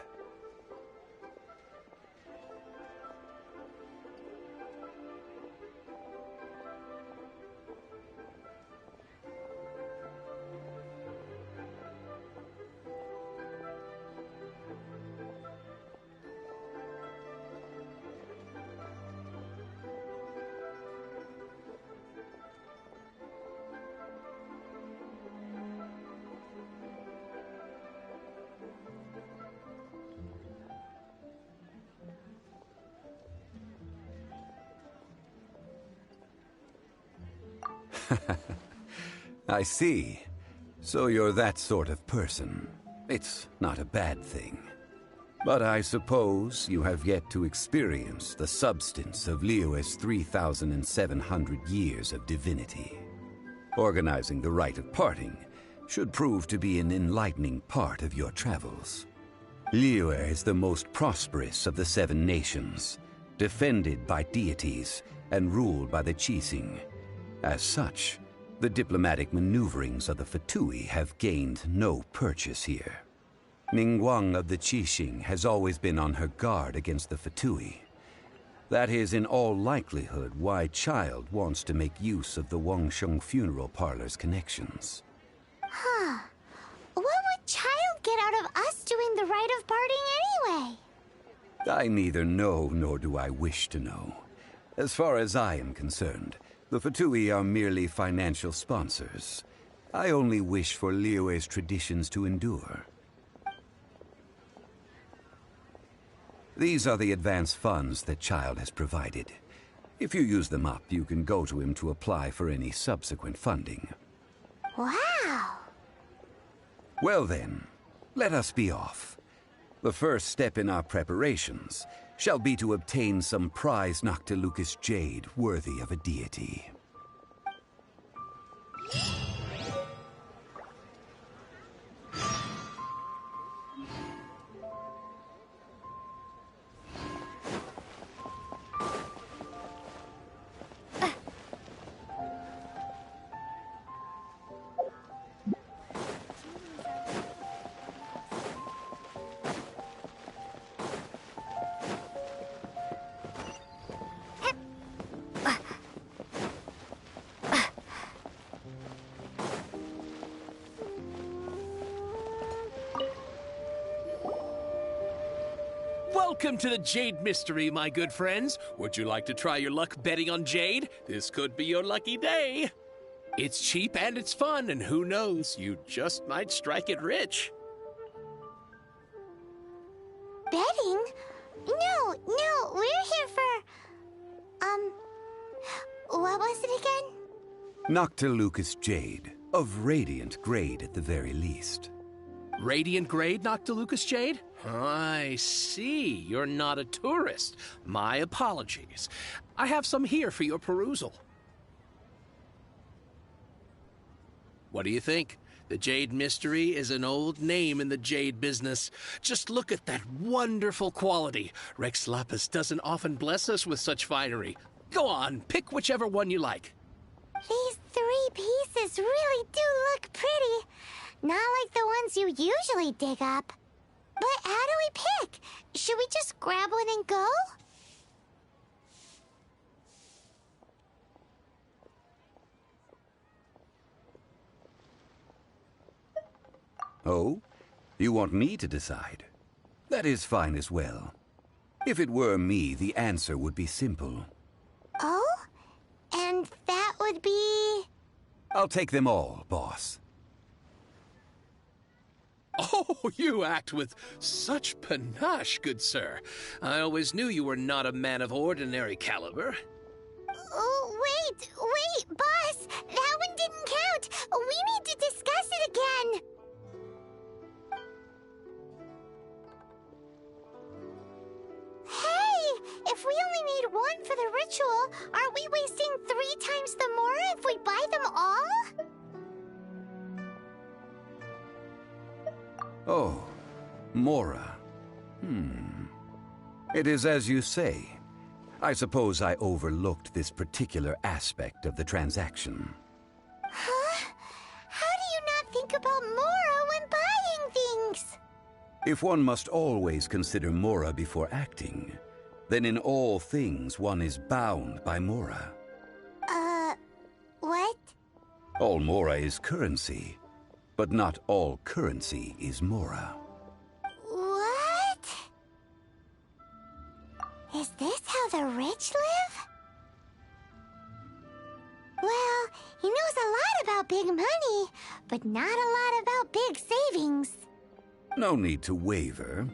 I see. So you're that sort of person. It's not a bad thing. But I suppose you have yet to experience the substance of Liyue's 3,700 years of divinity. Organizing the rite of parting should prove to be an enlightening part of your travels. Liyue is the most prosperous of the 7 nations, defended by deities and ruled by the Qixing. As such, the diplomatic maneuverings of the Fatui have gained no purchase here. Ningguang of the Qixing has always been on her guard against the Fatui. That is in all likelihood why Child wants to make use of the Wangsheng funeral parlor's connections. Huh. What would Child get out of us doing the rite of parting anyway? I neither know nor do I wish to know. As far as I am concerned, the Fatui are merely financial sponsors. I only wish for Liyue's traditions to endure. These are the advance funds that Child has provided. If you use them up, you can go to him to apply for any subsequent funding. Wow! Well then, let us be off. The first step in our preparations shall be to obtain some prize Noctilucous jade worthy of a deity. Welcome to the Jade Mystery, my good friends. Would you like to try your luck betting on Jade? This could be your lucky day. It's cheap and it's fun, and who knows, you just might strike it rich. Betting? No, we're here for... what was it again? Noctilucous Jade, of radiant grade at the very least. Radiant grade, Noctilucous Jade? I see. You're not a tourist. My apologies. I have some here for your perusal. What do you think? The Jade Mystery is an old name in the jade business. Just look at that wonderful quality. Rex Lapis doesn't often bless us with such finery. Go on, pick whichever one you like. These 3 pieces really do look pretty. Not like the ones you usually dig up. But how do we pick? Should we just grab one and go? Oh? You want me to decide? That is fine as well. If it were me, the answer would be simple. Oh? And that would be... I'll take them all, boss. Oh, you act with such panache, good sir. I always knew you were not a man of ordinary caliber. Oh, wait, boss! That one didn't count! We need to discuss it again! Hey! If we only need one for the ritual, aren't we wasting 3 times the Mora if we buy them all? Oh, Mora. It is as you say. I suppose I overlooked this particular aspect of the transaction. Huh? How do you not think about Mora when buying things? If one must always consider Mora before acting, then in all things one is bound by Mora. What? All Mora is currency, but not all currency is Mora. What? Is this how the rich live? Well, he knows a lot about big money, but not a lot about big savings. No need to waver.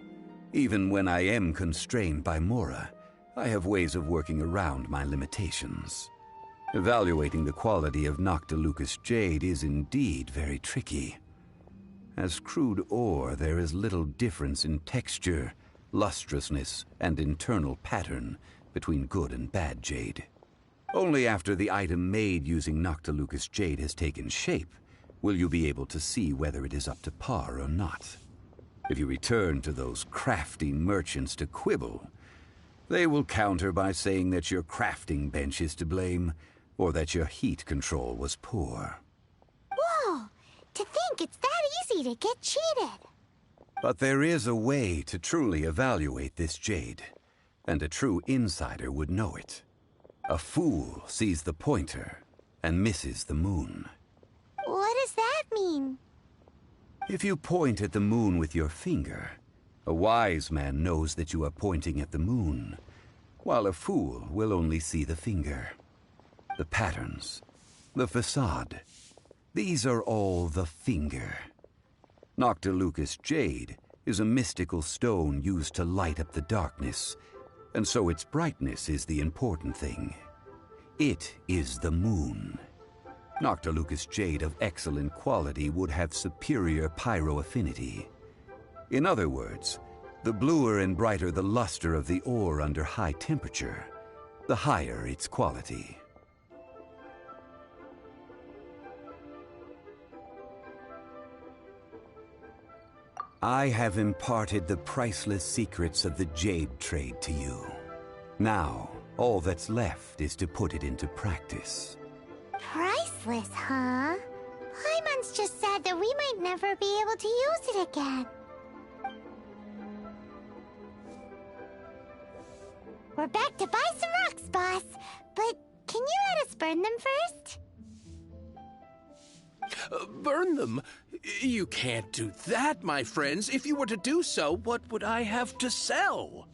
Even when I am constrained by Mora, I have ways of working around my limitations. Evaluating the quality of Noctilucous Jade is indeed very tricky. As crude ore, there is little difference in texture, lustrousness, and internal pattern between good and bad jade. Only after the item made using Noctilucous Jade has taken shape will you be able to see whether it is up to par or not. If you return to those crafty merchants to quibble, they will counter by saying that your crafting bench is to blame, or that your heat control was poor. Whoa! To think it's that easy to get cheated! But there is a way to truly evaluate this jade, and a true insider would know it. A fool sees the pointer and misses the moon. What does that mean? If you point at the moon with your finger, a wise man knows that you are pointing at the moon, while a fool will only see the finger. The patterns, the facade, these are all the finger. Noctilucous Jade is a mystical stone used to light up the darkness, and so its brightness is the important thing. It is the moon. Noctilucous Jade of excellent quality would have superior pyroaffinity. In other words, the bluer and brighter the luster of the ore under high temperature, the higher its quality. I have imparted the priceless secrets of the jade trade to you. Now, all that's left is to put it into practice. Priceless, huh? Paimon's just said that we might never be able to use it again. We're back to buy some rocks, boss. But can you let us burn them first? Burn them? You can't do that, my friends. If you were to do so, what would I have to sell?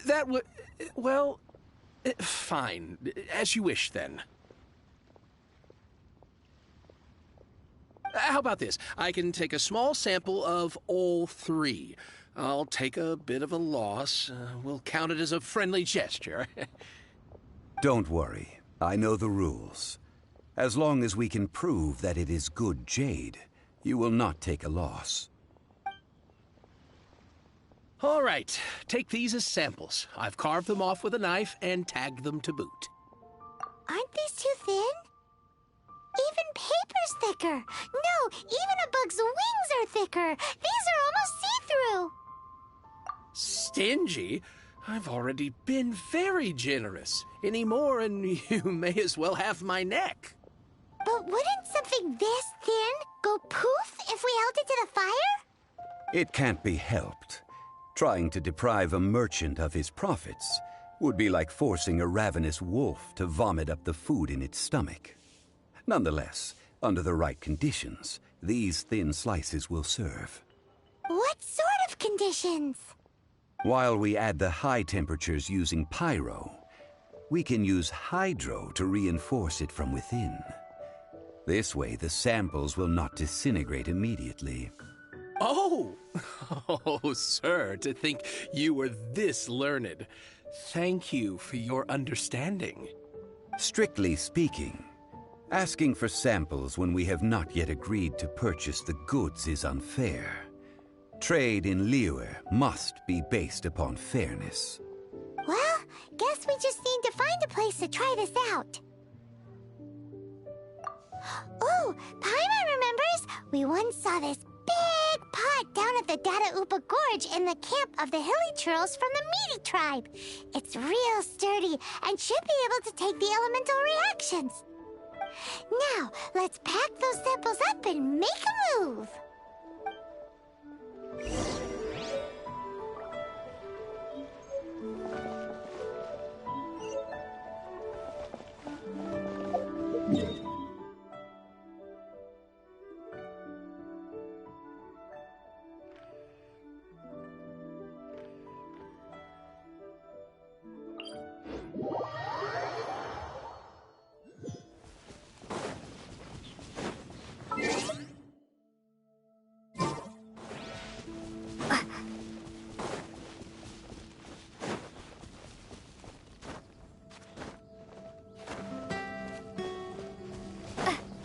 That would... well... fine. As you wish, then. How about this? I can take a small sample of all three. I'll take a bit of a loss. We'll count it as a friendly gesture. Don't worry. I know the rules. As long as we can prove that it is good jade, you will not take a loss. All right, take these as samples. I've carved them off with a knife and tagged them to boot. Aren't these too thin? Even paper's thicker. No, even a bug's wings are thicker. These are almost see-through. Stingy? I've already been very generous. Any more and you may as well have my neck. But wouldn't something this thin go poof if we held it to the fire? It can't be helped. Trying to deprive a merchant of his profits would be like forcing a ravenous wolf to vomit up the food in its stomach. Nonetheless, under the right conditions, these thin slices will serve. What sort of conditions? While we add the high temperatures using pyro, we can use hydro to reinforce it from within. This way, the samples will not disintegrate immediately. Oh! Oh, sir, to think you were this learned. Thank you for your understanding. Strictly speaking, asking for samples when we have not yet agreed to purchase the goods is unfair. Trade in Liyue must be based upon fairness. Well, guess we just need to find a place to try this out. Oh, Paimon remembers we once saw this big pot down at the Data Upa Gorge in the camp of the hilly churls from the Meaty tribe. It's real sturdy and should be able to take the elemental reactions. Now, let's pack those samples up and make a move.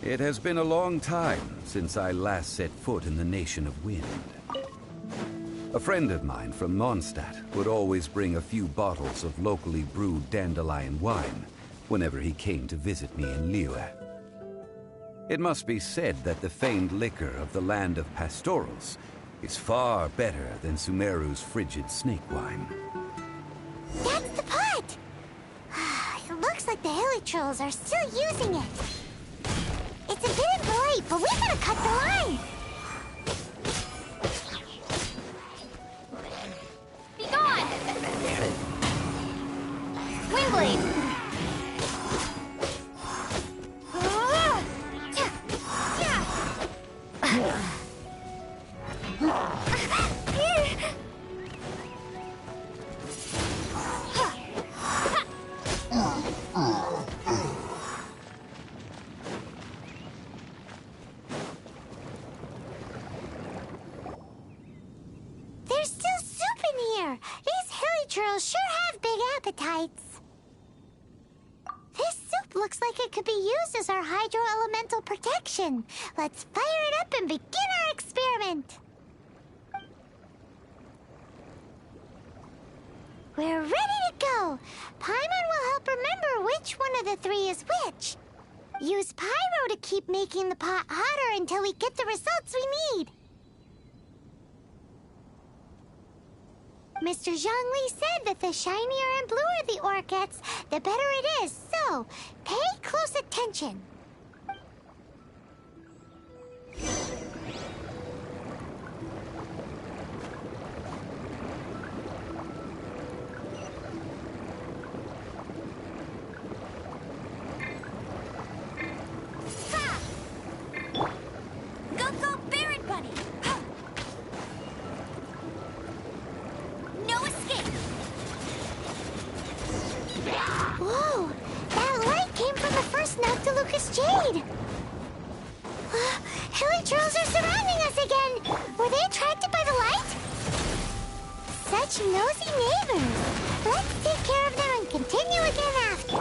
It has been a long time since I last set foot in the Nation of Wind. A friend of mine from Mondstadt would always bring a few bottles of locally brewed dandelion wine whenever he came to visit me in Liyue. It must be said that the famed liquor of the land of pastorals is far better than Sumeru's frigid snake wine. That's the pot! It looks like the hilly trolls are still using it. It's a bit impolite, but we gotta cut the line! Be gone! Windblade! There's still soup in here! These hilly churls sure have big appetites. This soup Looks like it could be used as our hydro-elemental protection. Let's fire it up and begin our experiment. We're ready to go. Paimon will help remember which one of the three is which. Use Pyro to keep making the pot hotter until we get the results we need. Mr. Zhongli said that the shinier and bluer the ore gets, the better it is. So, pay close attention. Whoa! That light came from the first Noctilucous Jade! Hilly trolls are surrounding us again! Were they attracted by the light? Such nosy neighbors! Let's take care of them and continue again after.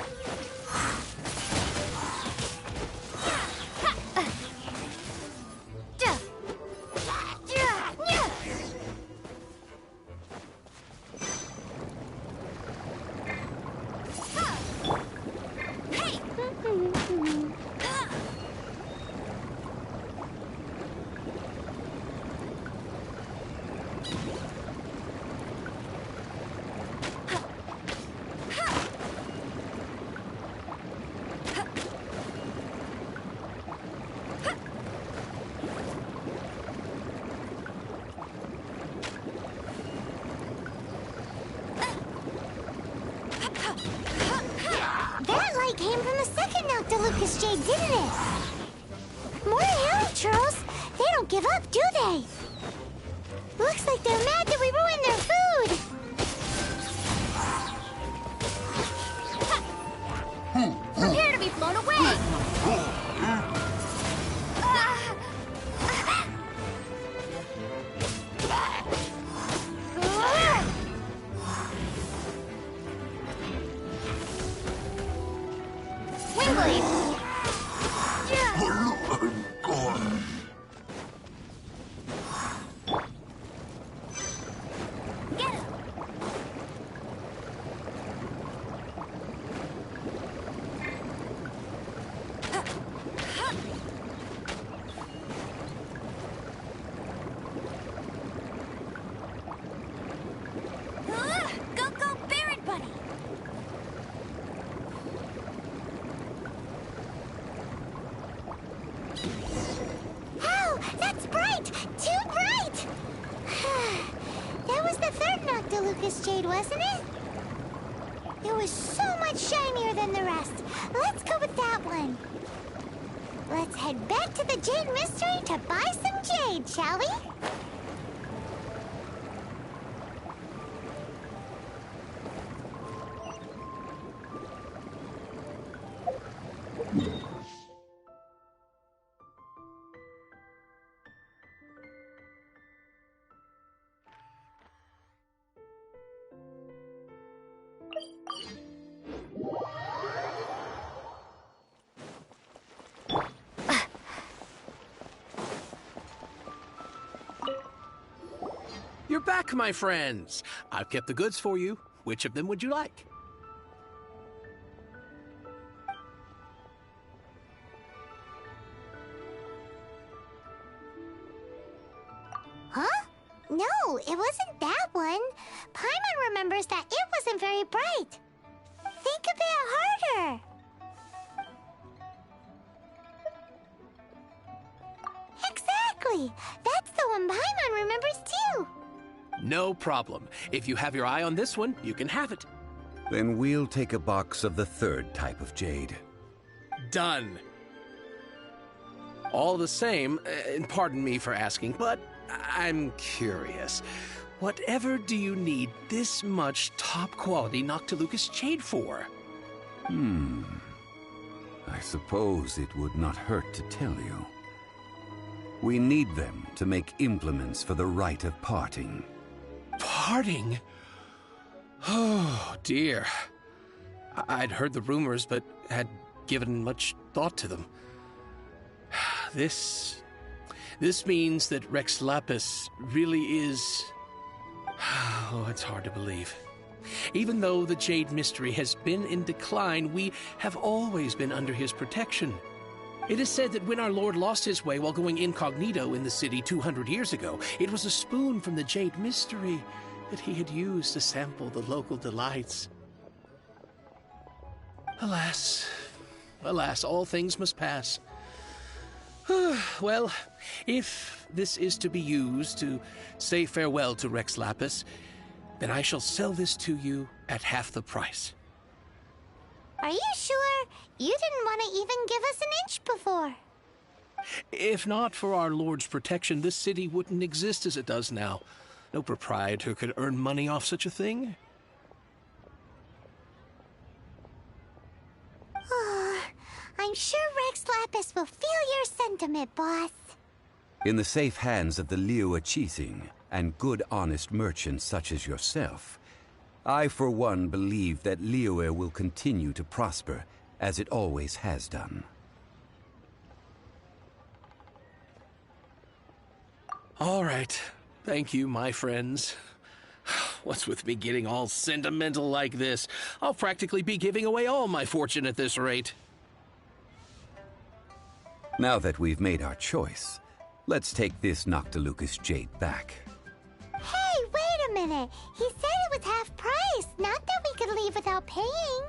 Came from the second Noctilucous Jade, didn't it? More hilly trolls. They don't give up, do they? Looks like they're mad that we ruined their food. Prepare to be blown away. Jade, wasn't it? It was so much shinier than the rest. Let's go with that one. Let's head back to the Jade Mystery to buy some jade, shall we? You're back, my friends. I've kept the goods for you. Which of them would you like? Huh? No, it wasn't that one. Paimon remembers that it wasn't very bright. Think a bit harder. Exactly. That's the one Paimon remembers too. No problem. If you have your eye on this one, you can have it. Then we'll take a box of the third type of jade. Done. All the same, and pardon me for asking, but I'm curious. Whatever do you need this much top-quality Noctilucous Jade for? I suppose it would not hurt to tell you. We need them to make implements for the rite of parting. Parting? Oh, dear. I'd heard the rumors, but had given much thought to them. This means that Rex Lapis really is... Oh, it's hard to believe. Even though the Jade Mystery has been in decline, we have always been under his protection. It is said that when our Lord lost his way while going incognito in the city 200 years ago, it was a spoon from the Jade Mystery that he had used to sample the local delights. Alas, alas, all things must pass. Well, if this is to be used to say farewell to Rex Lapis, then I shall sell this to you at half the price. Are you sure? You didn't want to even give us an inch before. If not for our Lord's protection, this city wouldn't exist as it does now. No proprietor could earn money off such a thing. I'm sure Rex Lapis will feel your sentiment, boss. In the safe hands of the Liu Chising and good honest merchants such as yourself, I for one believe that Liyue will continue to prosper as it always has done. All right. Thank you, my friends. What's with me getting all sentimental like this? I'll practically be giving away all my fortune at this rate. Now that we've made our choice, let's take this Noctilucous jade back. Hey, wait a minute. He said it was half price, not that we could leave without paying.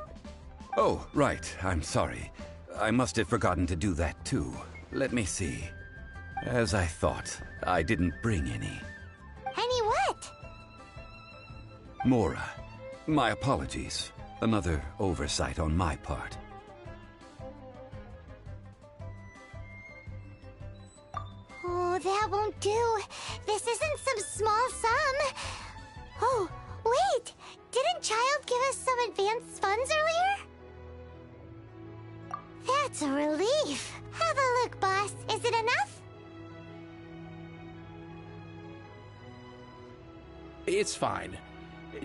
Oh, right. I'm sorry. I must have forgotten to do that too. Let me see. As I thought, I didn't bring any. Any what? Mora. My apologies. Another oversight on my part. Oh, that won't do. This isn't some small sum. Oh, wait! Didn't Child give us some advanced funds earlier? That's a relief. Have a look, boss. Is it enough? It's fine.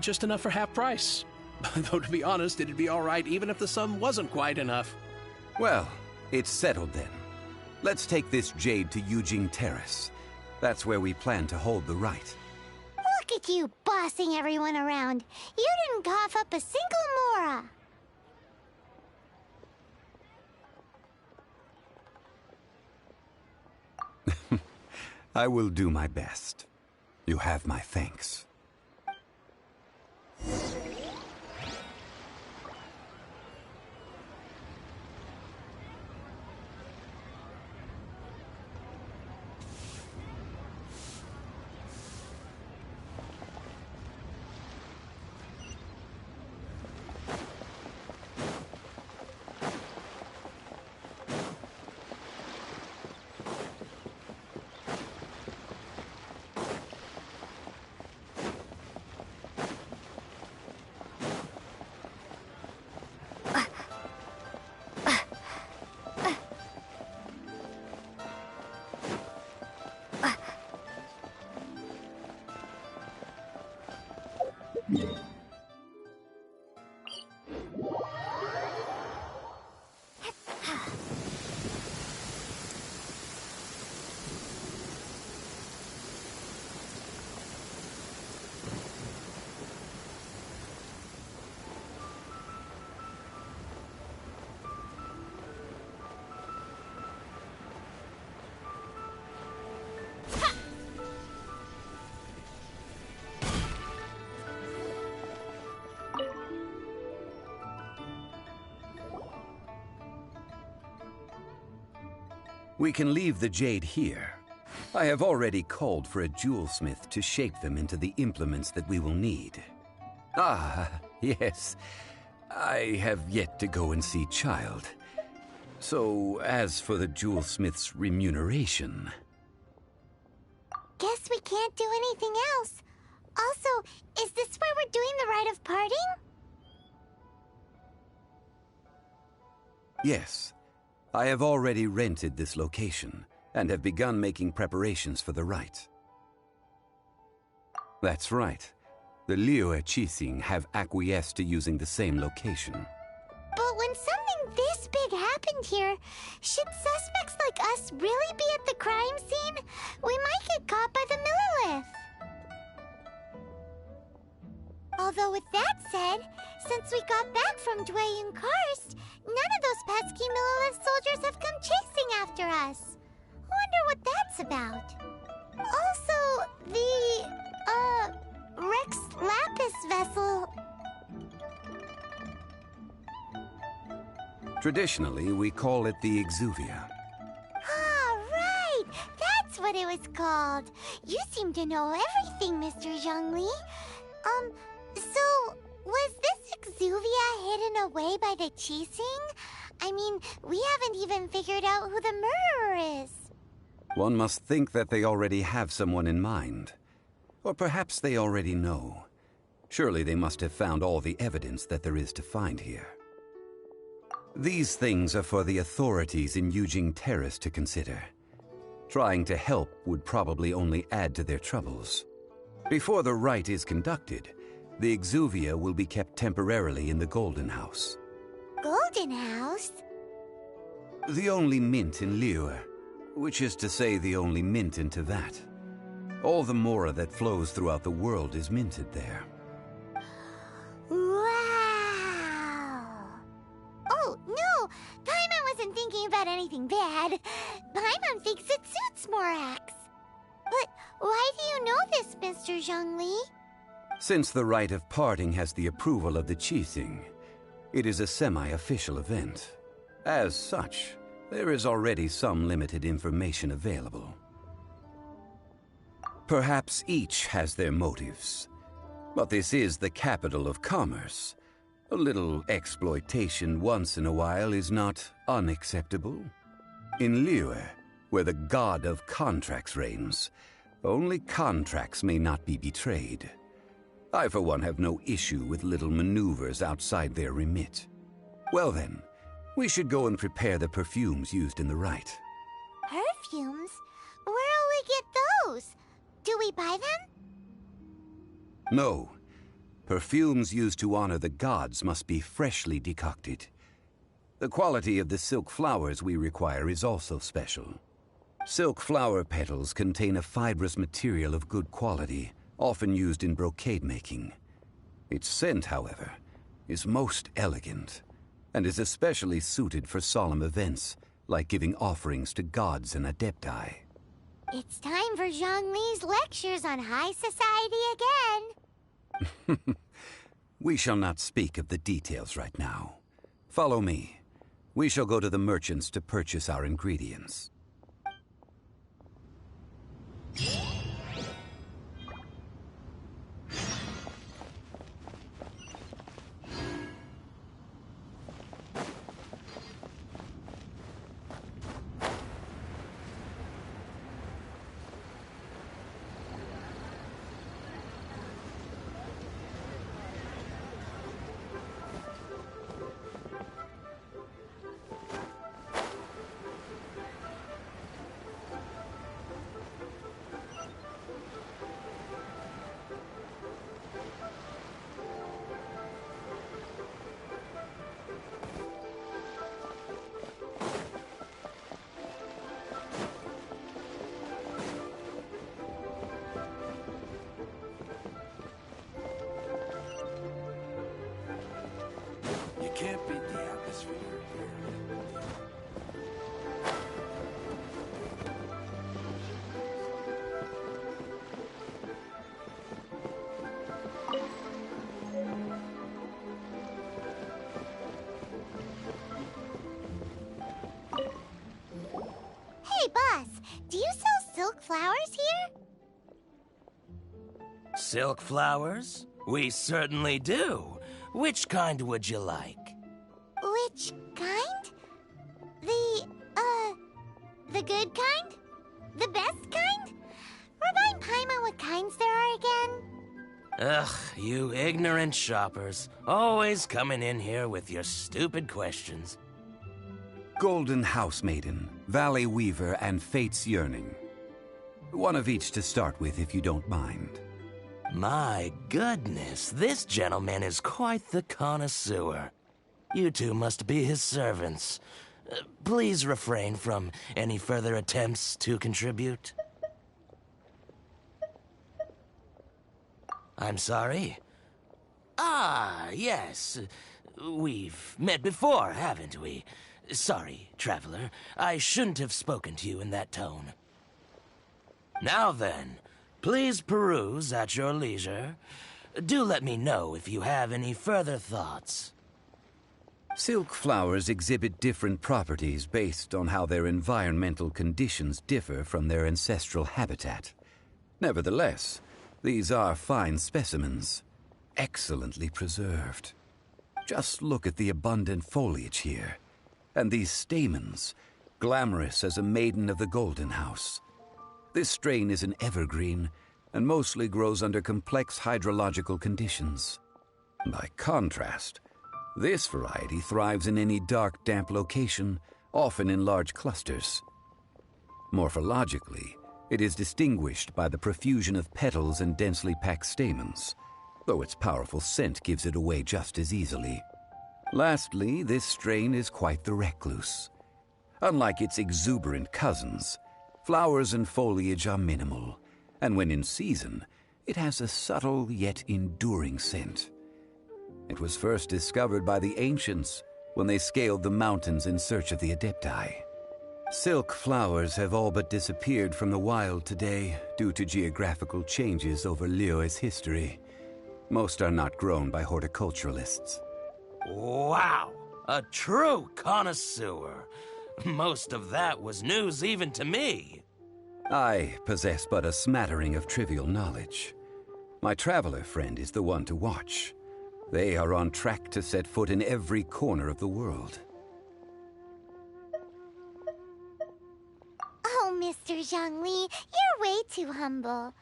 Just enough for half price. Though, to be honest, it'd be all right even if the sum wasn't quite enough. Well, it's settled then. Let's take this jade to Yujing Terrace. That's where we plan to hold the rite. Look at you bossing everyone around. You didn't cough up a single Mora. I will do my best. You have my thanks. We can leave the jade here. I have already called for a jewelsmith to shape them into the implements that we will need. Ah, yes. I have yet to go and see Child. So, as for the jewelsmith's remuneration... Guess we can't do anything else. Also, is this where we're doing the rite of parting? Yes. I have already rented this location, and have begun making preparations for the rite. That's right. The Liu Chising have acquiesced to using the same location. But when something this big happens... happened here. Should suspects like us really be at the crime scene? We might get caught by the Millilith. Although with that said, since we got back from Dwayne Karst, none of those pesky Millilith soldiers have come chasing after us. Wonder what that's about. Also, the, Rex Lapis vessel. Traditionally, we call it the Exuvia. Ah, right! That's what it was called. You seem to know everything, Mr. Zhongli. So, was this Exuvia hidden away by the Qixing? I mean, we haven't even figured out who the murderer is. One must think that they already have someone in mind. Or perhaps they already know. Surely they must have found all the evidence that there is to find here. These things are for the authorities in Yujing Terrace to consider. Trying to help would probably only add to their troubles. Before the rite is conducted, the Exuvia will be kept temporarily in the Golden House. Golden House? The only mint in Liyue, which is to say the only mint in Tevat. All the mora that flows throughout the world is minted there. Wow! Oh, no! Paimon wasn't thinking about anything bad. Paimon thinks it suits Morax. But why do you know this, Mr. Zhongli? Since the rite of parting has the approval of the Qixing, it is a semi-official event. As such, there is already some limited information available. Perhaps each has their motives, but this is the capital of commerce. A little exploitation once in a while is not unacceptable. In Liyue, where the god of contracts reigns, only contracts may not be betrayed. I, for one, have no issue with little maneuvers outside their remit. Well then, we should go and prepare the perfumes used in the rite. Perfumes? Where'll we get those? Do we buy them? No. Perfumes used to honor the gods must be freshly decocted. The quality of the silk flowers we require is also special. Silk flower petals contain a fibrous material of good quality, often used in brocade making. Its scent, however, is most elegant, and is especially suited for solemn events, like giving offerings to gods and adepti. It's time for Zhongli's lectures on high society again. We shall not speak of the details right now. Follow me. We shall go to the merchants to purchase our ingredients. Can't beat the atmosphere here. Hey, boss, do you sell silk flowers here? Silk flowers? We certainly do. Which kind would you like? Which kind? The good kind? The best kind? Remind Paimon what kinds there are again? Ugh, you ignorant shoppers. Always coming in here with your stupid questions. Golden House Maiden, Valley Weaver, and Fate's Yearning. One of each to start with, if you don't mind. My goodness, this gentleman is quite the connoisseur. You two must be his servants. Please refrain from any further attempts to contribute. I'm sorry? Ah, yes. We've met before, haven't we? Sorry, traveler. I shouldn't have spoken to you in that tone. Now then, please peruse at your leisure. Do let me know if you have any further thoughts. Silk flowers exhibit different properties based on how their environmental conditions differ from their ancestral habitat. Nevertheless, these are fine specimens, excellently preserved. Just look at the abundant foliage here, and these stamens, glamorous as a maiden of the Golden House. This strain is an evergreen, and mostly grows under complex hydrological conditions. By contrast, this variety thrives in any dark, damp location, often in large clusters. Morphologically, it is distinguished by the profusion of petals and densely packed stamens, though its powerful scent gives it away just as easily. Lastly, this strain is quite the recluse. Unlike its exuberant cousins, flowers and foliage are minimal, and when in season, it has a subtle yet enduring scent. It was first discovered by the ancients when they scaled the mountains in search of the Adepti. Silk flowers have all but disappeared from the wild today due to geographical changes over Liyue's history. Most are not grown by horticulturalists. Wow! A true connoisseur. Most of that was news even to me. I possess but a smattering of trivial knowledge. My traveler friend is the one to watch. They are on track to set foot in every corner of the world. Oh, Mr. Zhongli, you're way too humble.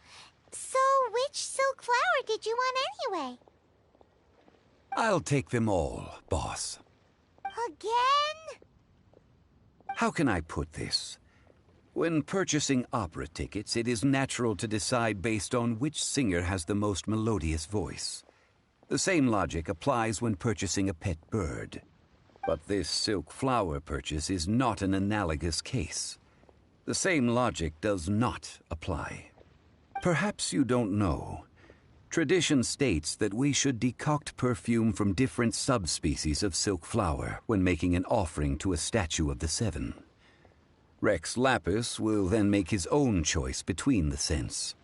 So, which silk flower did you want anyway? I'll take them all, boss. Again? How can I put this? When purchasing opera tickets, it is natural to decide based on which singer has the most melodious voice. The same logic applies when purchasing a pet bird. But this silk flower purchase is not an analogous case. The same logic does not apply. Perhaps you don't know. Tradition states that we should decoct perfume from different subspecies of silk flower when making an offering to a statue of the Seven. Rex Lapis will then make his own choice between the scents.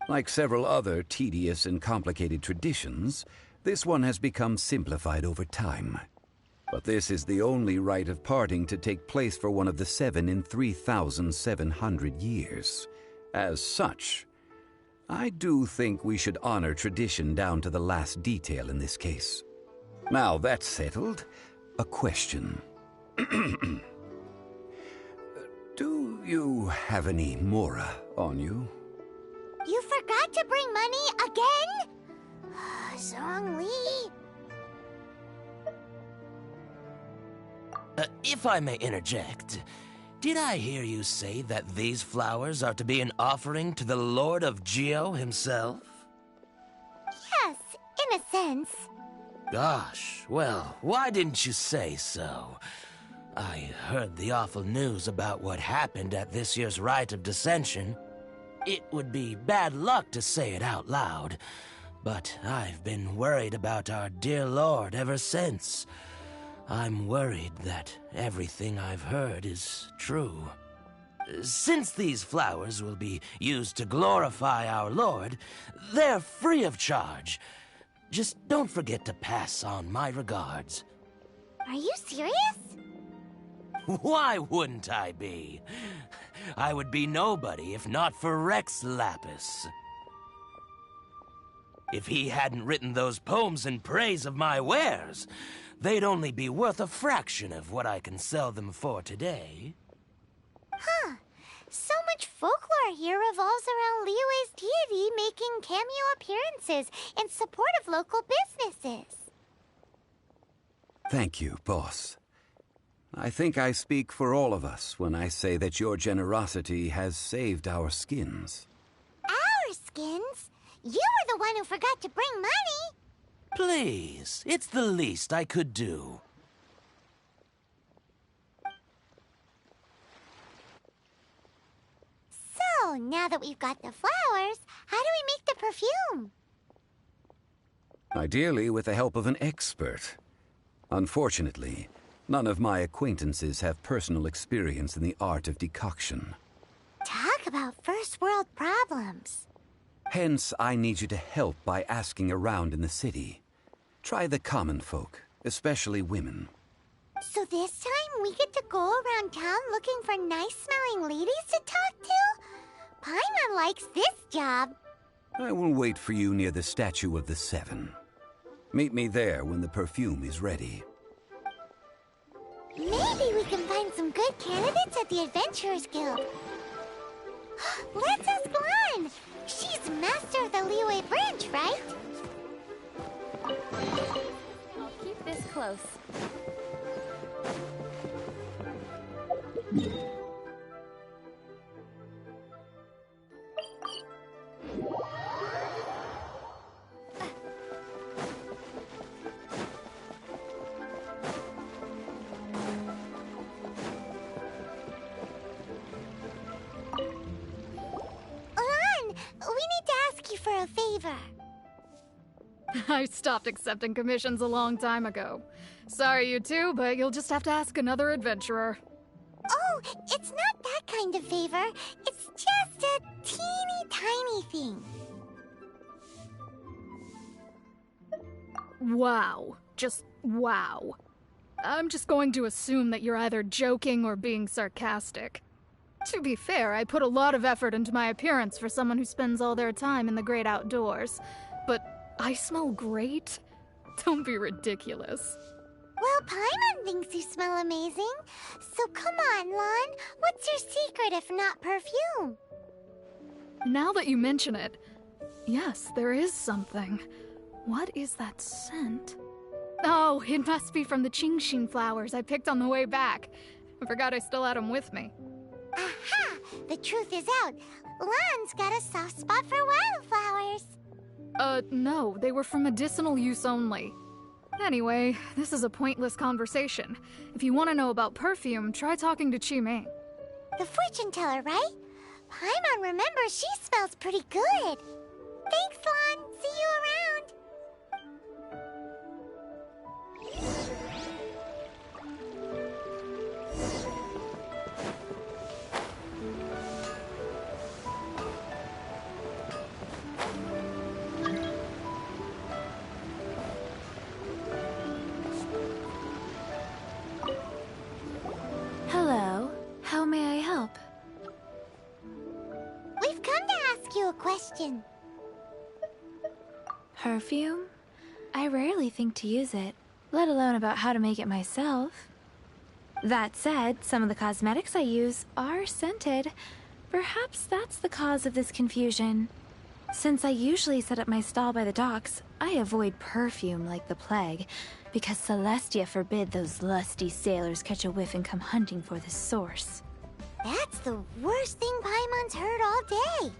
Like several other tedious and complicated traditions, this one has become simplified over time. But this is the only rite of parting to take place for one of the Seven in 3,700 years. As such, I do think we should honor tradition down to the last detail in this case. Now that's settled, a question. Do you have any mora on you? You forgot to bring money again? Zhongli. If I may interject, did I hear you say that these flowers are to be an offering to the Lord of Geo himself? Yes, in a sense. Gosh, well, why didn't you say so? I heard the awful news about what happened at this year's Rite of Dissension. It would be bad luck to say it out loud, but I've been worried about our dear Lord ever since. I'm worried that everything I've heard is true. Since these flowers will be used to glorify our Lord, they're free of charge. Just don't forget to pass on my regards. Are you serious? Why wouldn't I be? I would be nobody if not for Rex Lapis. If he hadn't written those poems in praise of my wares, they'd only be worth a fraction of what I can sell them for today. Huh. So much folklore here revolves around Liyue's deity making cameo appearances in support of local businesses. Thank you, boss. I think I speak for all of us when I say that your generosity has saved our skins. Our skins? You were the one who forgot to bring money. Please, it's the least I could do. Now that we've got the flowers, how do we make the perfume? Ideally with the help of an expert. Unfortunately, none of my acquaintances have personal experience in the art of decoction. Talk about first world problems. Hence, I need you to help by asking around in the city. Try the common folk, especially women. So this time we get to go around town looking for nice-smelling ladies to talk to? Paimon likes this job. I will wait for you near the Statue of the Seven. Meet me there when the perfume is ready. Maybe we can find some good candidates at the Adventurers Guild. Let's ask Lan. She's master of the Liyue branch, right? I'll keep this close. For a favor. I stopped accepting commissions a long time ago. Sorry, you two, but you'll just have to ask another adventurer. Oh, it's not that kind of favor. It's just a teeny tiny thing. Wow. Just wow. I'm just going to assume that you're either joking or being sarcastic. To be fair, I put a lot of effort into my appearance for someone who spends all their time in the great outdoors. But I smell great? Don't be ridiculous. Well, Paimon thinks you smell amazing. So come on, Lan. What's your secret if not perfume? Now that you mention it, yes, there is something. What is that scent? Oh, it must be from the Genshin flowers I picked on the way back. I forgot I still had them with me. Aha! The truth is out. Lan's got a soft spot for wildflowers. No, they were for medicinal use only. Anyway, this is a pointless conversation. If you want to know about perfume, try talking to Qimei. The fortune teller, right? Paimon remembers she smells pretty good. Thanks, Lan. See you around. Hello. How may I help? We've come to ask you a question. Perfume? I rarely think to use it, let alone about how to make it myself. That said, some of the cosmetics I use are scented. Perhaps that's the cause of this confusion. Since I usually set up my stall by the docks, I avoid perfume like the plague, because Celestia forbid those lusty sailors catch a whiff and come hunting for the source. That's the worst thing Paimon's heard all day.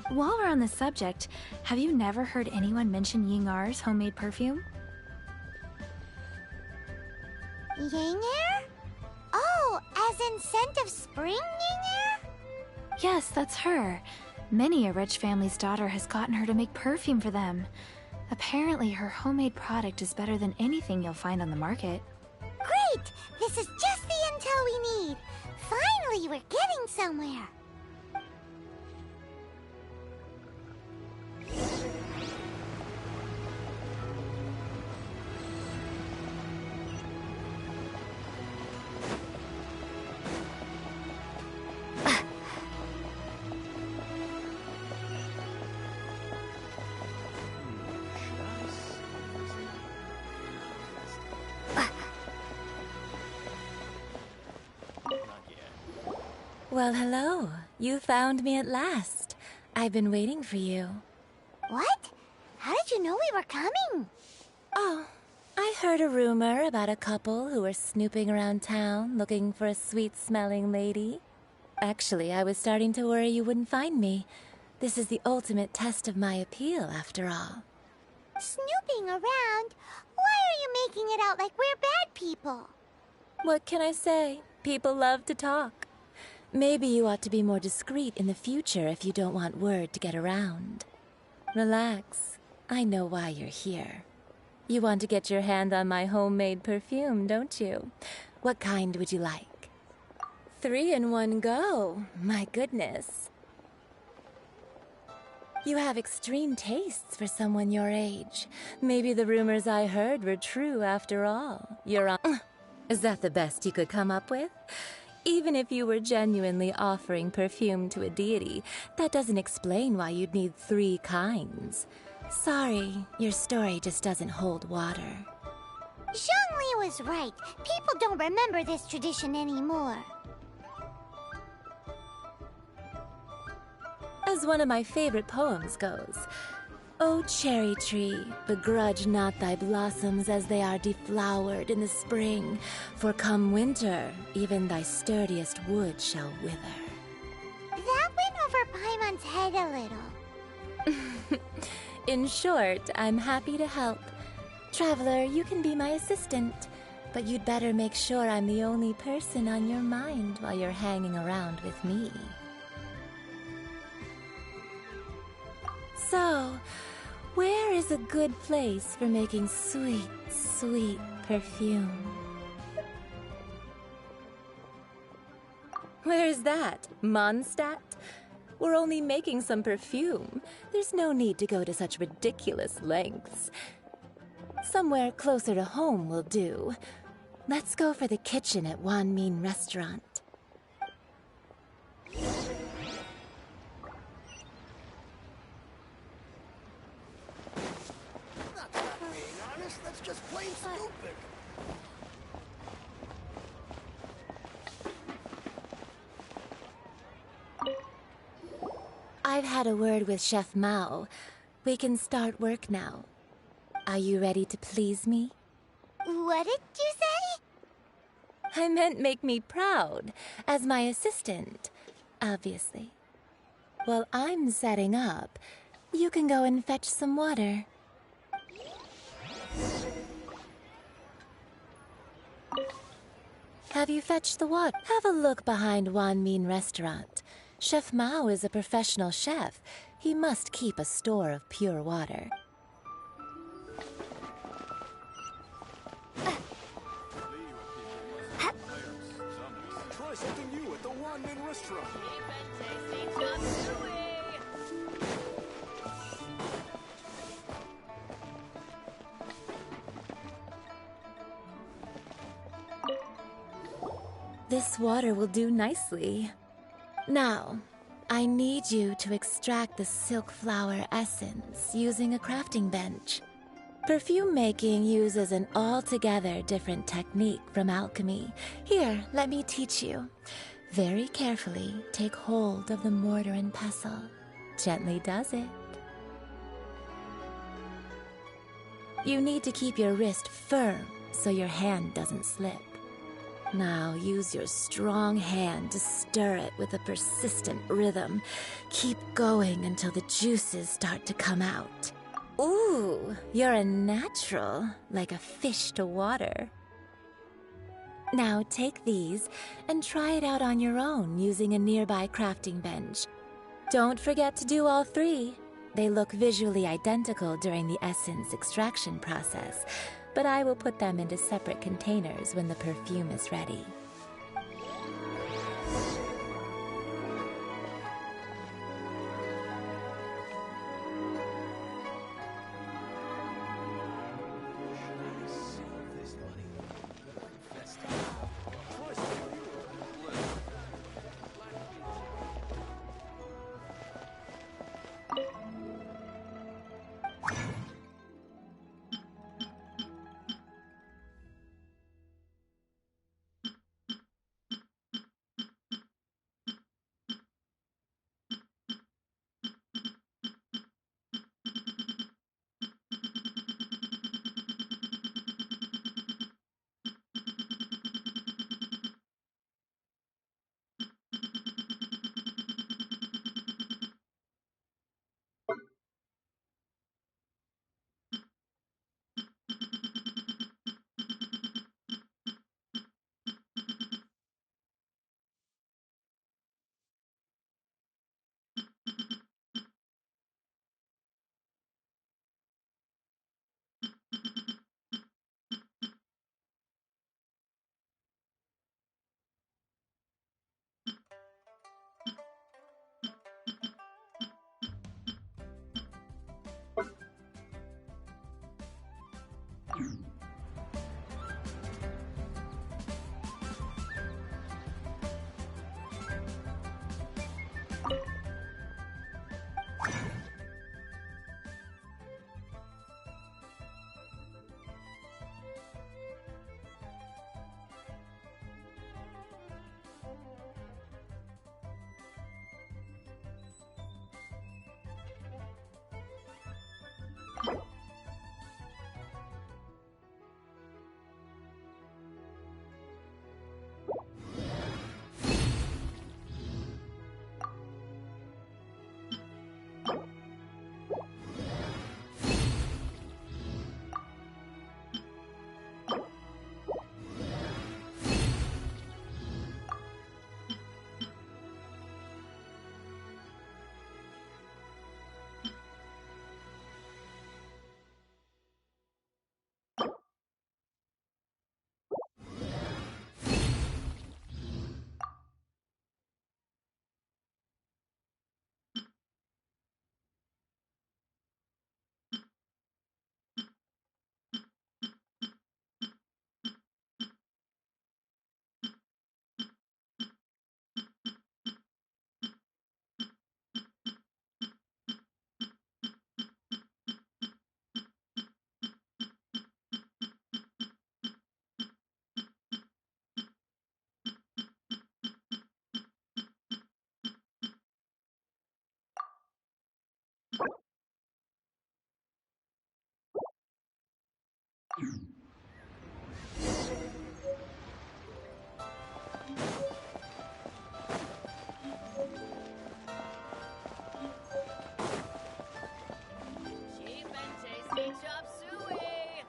While we're on the subject, have you never heard anyone mention Yingar's homemade perfume? Yingar? Oh, as in scent of spring Yingar? Yes, that's her. Many a rich family's daughter has gotten her to make perfume for them. Apparently, her homemade product is better than anything you'll find on the market. Great! This is just the intel we need. Finally, we're getting somewhere. Well, hello. You found me at last. I've been waiting for you. What? How did you know we were coming? Oh, I heard a rumor about a couple who were snooping around town looking for a sweet-smelling lady. Actually, I was starting to worry you wouldn't find me. This is the ultimate test of my appeal, after all. Snooping around? Why are you making it out like we're bad people? What can I say? People love to talk. Maybe you ought to be more discreet in the future if you don't want word to get around. Relax. I know why you're here. You want to get your hand on my homemade perfume, don't you? What kind would you like? 3 in one go. My goodness. You have extreme tastes for someone your age. Maybe the rumors I heard were true after all. You're on... Is that the best you could come up with? Even if you were genuinely offering perfume to a deity, that doesn't explain why you'd need 3 kinds. Sorry, your story just doesn't hold water. Zhongli was right. People don't remember this tradition anymore. As one of my favorite poems goes, O cherry tree, begrudge not thy blossoms as they are deflowered in the spring, for come winter, even thy sturdiest wood shall wither. That went over Paimon's head a little. In short, I'm happy to help. Traveler, you can be my assistant, but you'd better make sure I'm the only person on your mind while you're hanging around with me. So, where is a good place for making sweet, sweet perfume? Where is that? Mondstadt? We're only making some perfume. There's no need to go to such ridiculous lengths. Somewhere closer to home will do. Let's go for the kitchen at Wan Min Restaurant. That's just plain stupid. I've had a word with Chef Mao. We can start work now. Are you ready to please me? What did you say? I meant make me proud, as my assistant, obviously. While I'm setting up, you can go and fetch some water. Have you fetched the water? Have a look behind Wan Min Restaurant. Chef Mao is a professional chef. He must keep a store of pure water. Try something new at the Wan Min Restaurant. This water will do nicely. Now, I need you to extract the silk flower essence using a crafting bench. Perfume making uses an altogether different technique from alchemy. Here, let me teach you. Very carefully, take hold of the mortar and pestle. Gently does it. You need to keep your wrist firm so your hand doesn't slip. Now use your strong hand to stir it with a persistent rhythm. Keep going until the juices start to come out. Ooh, you're a natural, like a fish to water. Now take these and try it out on your own using a nearby crafting bench. Don't forget to do all 3. They look visually identical during the essence extraction process, but I will put them into separate containers when the perfume is ready.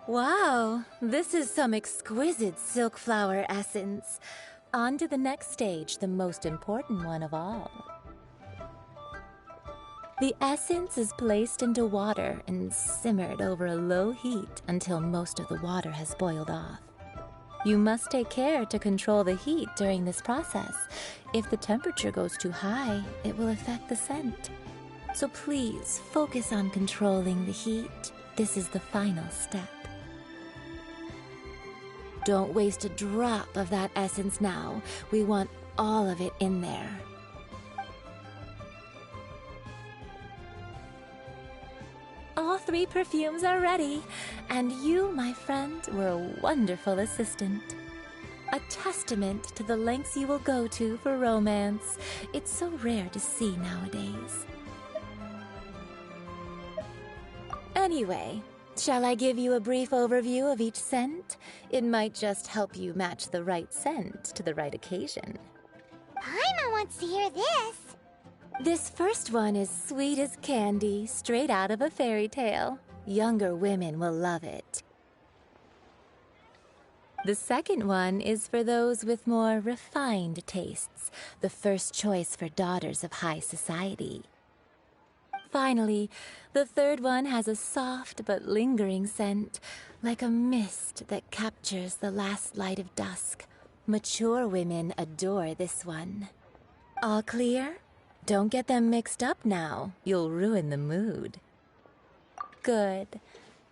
Wow, this is some exquisite silk flower essence. On to the next stage, the most important one of all. The essence is placed into water and simmered over a low heat until most of the water has boiled off. You must take care to control the heat during this process. If the temperature goes too high, it will affect the scent. So please focus on controlling the heat. This is the final step. Don't waste a drop of that essence now. We want all of it in there. All 3 perfumes are ready, and you, my friend, were a wonderful assistant. A testament to the lengths you will go to for romance. It's so rare to see nowadays. Anyway, shall I give you a brief overview of each scent? It might just help you match the right scent to the right occasion. Paimon wants to hear this. This first one is sweet as candy, straight out of a fairy tale. Younger women will love it. The second one is for those with more refined tastes, the first choice for daughters of high society. Finally, the third one has a soft but lingering scent, like a mist that captures the last light of dusk. Mature women adore this one. All clear? Don't get them mixed up now. You'll ruin the mood. Good.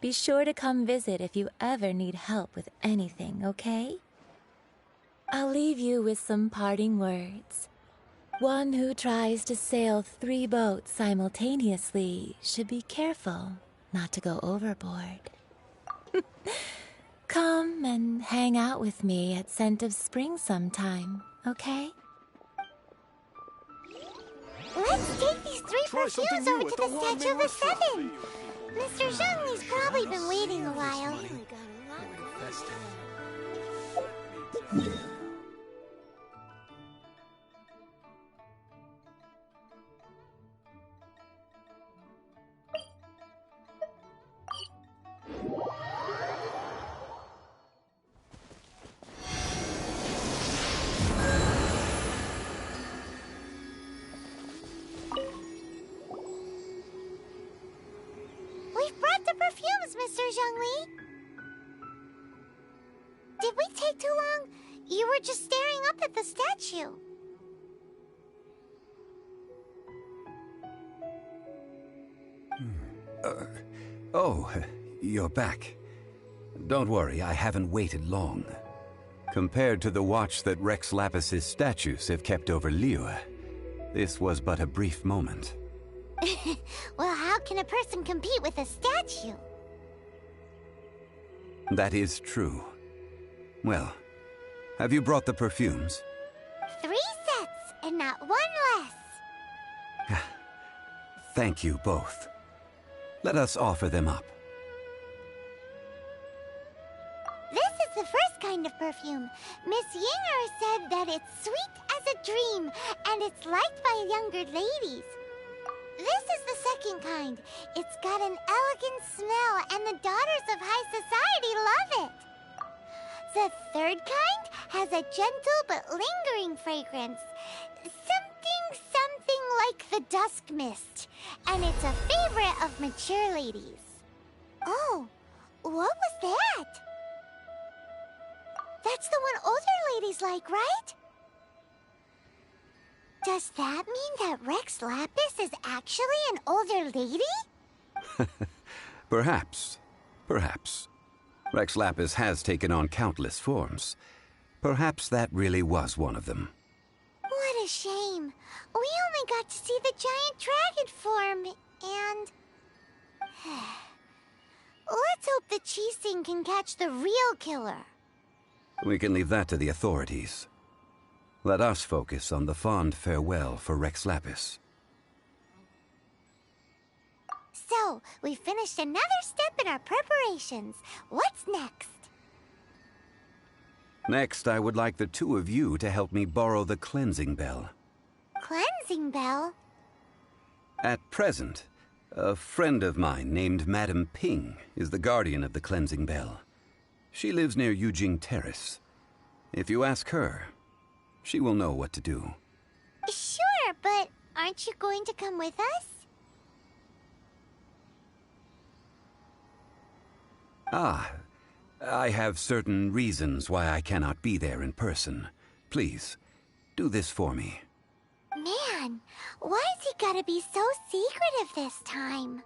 Be sure to come visit if you ever need help with anything, okay? I'll leave you with some parting words. One who tries to sail 3 boats simultaneously should be careful not to go overboard. Come and hang out with me at Scent of Spring sometime, okay? Let's take these 3 perfumes over to the Statue of the Seven. Mr. Zhongli's probably been waiting a while. We've brought the perfumes, Mr. Zhongli. Did we take too long? You were just staring up at the statue. Oh, you're back. Don't worry, I haven't waited long. Compared to the watch that Rex Lapis's statues have kept over Liyue, this was but a brief moment. Well, how can a person compete with a statue? That is true. Well, have you brought the perfumes? 3 sets, and not 1 less. Thank you both. Let us offer them up. This is the first kind of perfume. Miss Yinger said that it's sweet as a dream, and it's liked by younger ladies. This is the second kind. It's got an elegant smell, and the daughters of high society love it. The third kind has a gentle but lingering fragrance. Something like the dusk mist. And it's a favorite of mature ladies. Oh, what was that? That's the one older ladies like, right? Does that mean that Rex Lapis is actually an older lady? Perhaps. Perhaps. Rex Lapis has taken on countless forms. Perhaps that really was one of them. What a shame. We only got to see the giant dragon form, and... Let's hope the Qixing can catch the real killer. We can leave that to the authorities. Let us focus on the fond farewell for Rex Lapis. So, we finished another step in our preparations. What's next? Next, I would like the 2 of you to help me borrow the cleansing bell. Cleansing bell? At present, A friend of mine named Madame Ping is the guardian of the cleansing bell. She lives near Yujing Terrace. If you ask her, she will know what to do. Sure, but aren't you going to come with us? Ah, I have certain reasons why I cannot be there in person. Please, do this for me. Man, why's he gotta be so secretive this time?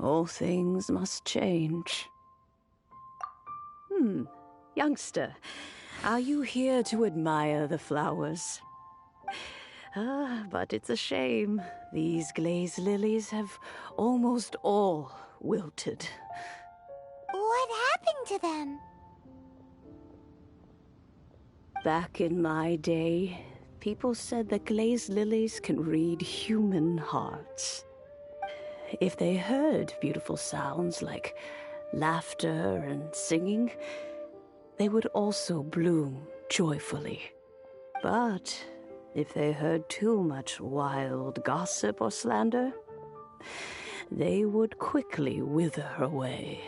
All things must change. Youngster, are you here to admire the flowers? But it's a shame. These glazed lilies have almost all wilted. What happened to them? Back in my day, people said that glazed lilies can read human hearts. If they heard beautiful sounds like laughter and singing, they would also bloom joyfully. But if they heard too much wild gossip or slander, they would quickly wither away.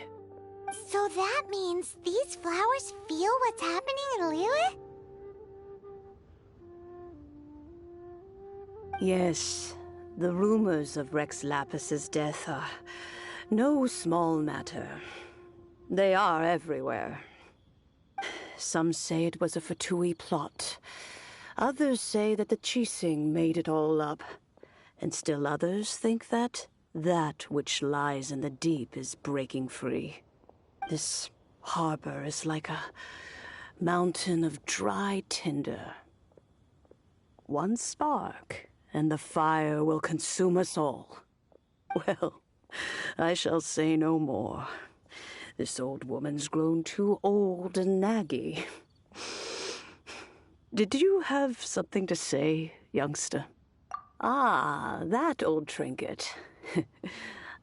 So that means these flowers feel what's happening in Liyue? Yes, the rumors of Rex Lapis's death are no small matter. They are everywhere. Some say it was a Fatui plot. Others say that the Chising made it all up. And still others think that which lies in the deep is breaking free. This harbor is like a mountain of dry tinder. One spark, and the fire will consume us all. Well, I shall say no more. This old woman's grown too old and naggy. Did you have something to say, youngster? Ah, that old trinket.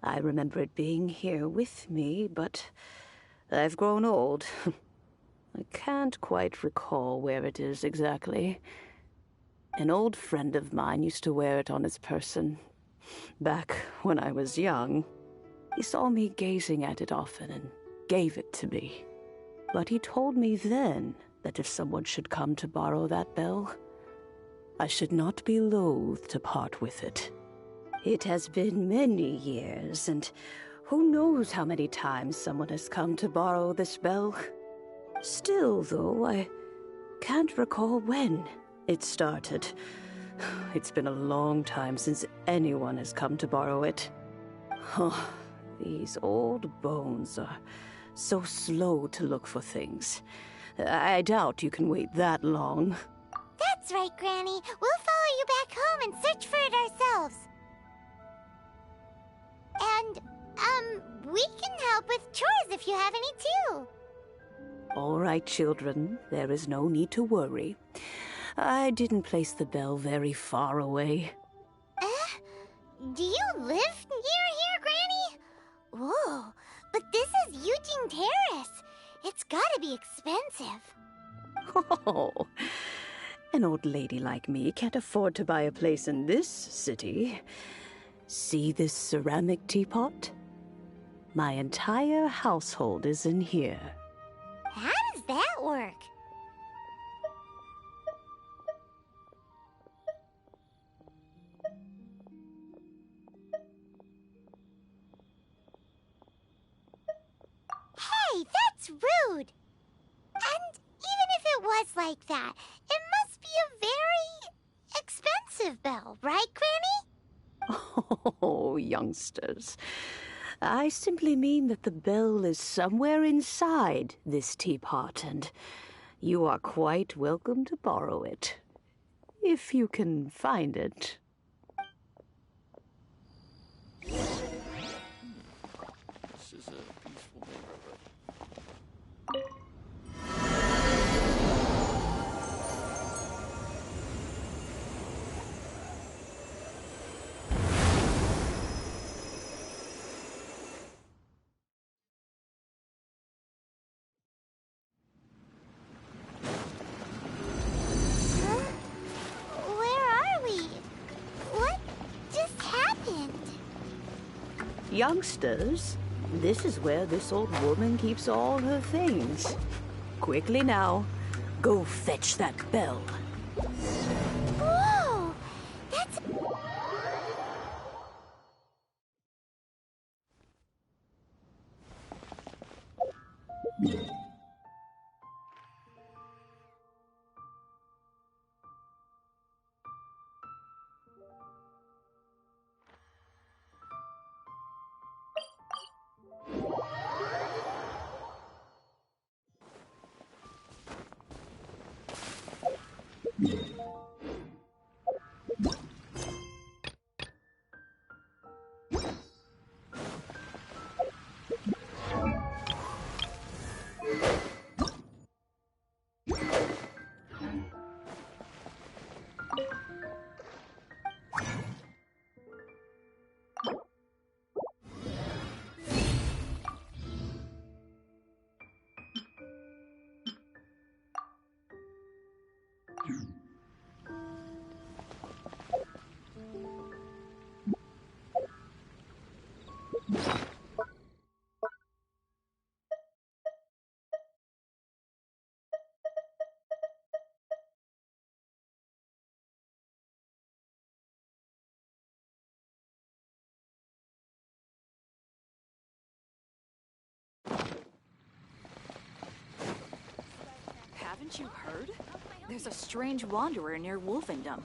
I remember it being here with me, but I've grown old. I can't quite recall where it is exactly. An old friend of mine used to wear it on his person. Back when I was young, he saw me gazing at it often and gave it to me. But he told me then that if someone should come to borrow that bell, I should not be loath to part with it. It has been many years, and who knows how many times someone has come to borrow this bell. Still, though, I can't recall when it started. It's been a long time since anyone has come to borrow it. Oh, these old bones are so slow to look for things. I doubt you can wait that long. That's right, Granny. We'll follow you back home and search for it ourselves. And, we can help with chores if you have any too. All right, children. There is no need to worry. I didn't place the bell very far away. Do you live near here, Granny? Whoa, but this is Yujing Terrace. It's gotta be expensive. Oh, an old lady like me can't afford to buy a place in this city. See this ceramic teapot? My entire household is in here. How does that work? Hey, that's rude! And dress like that. It must be a very expensive bell, right, Granny? Oh, youngsters. I simply mean that the bell is somewhere inside this teapot, and you are quite welcome to borrow it. If you can find it. This is a peaceful neighborhood. Where are we? What just happened? Youngsters, this is where this old woman keeps all her things. Quickly now, go fetch that bell. Whoa! That's... Haven't you heard? There's a strange wanderer near Wolfendom.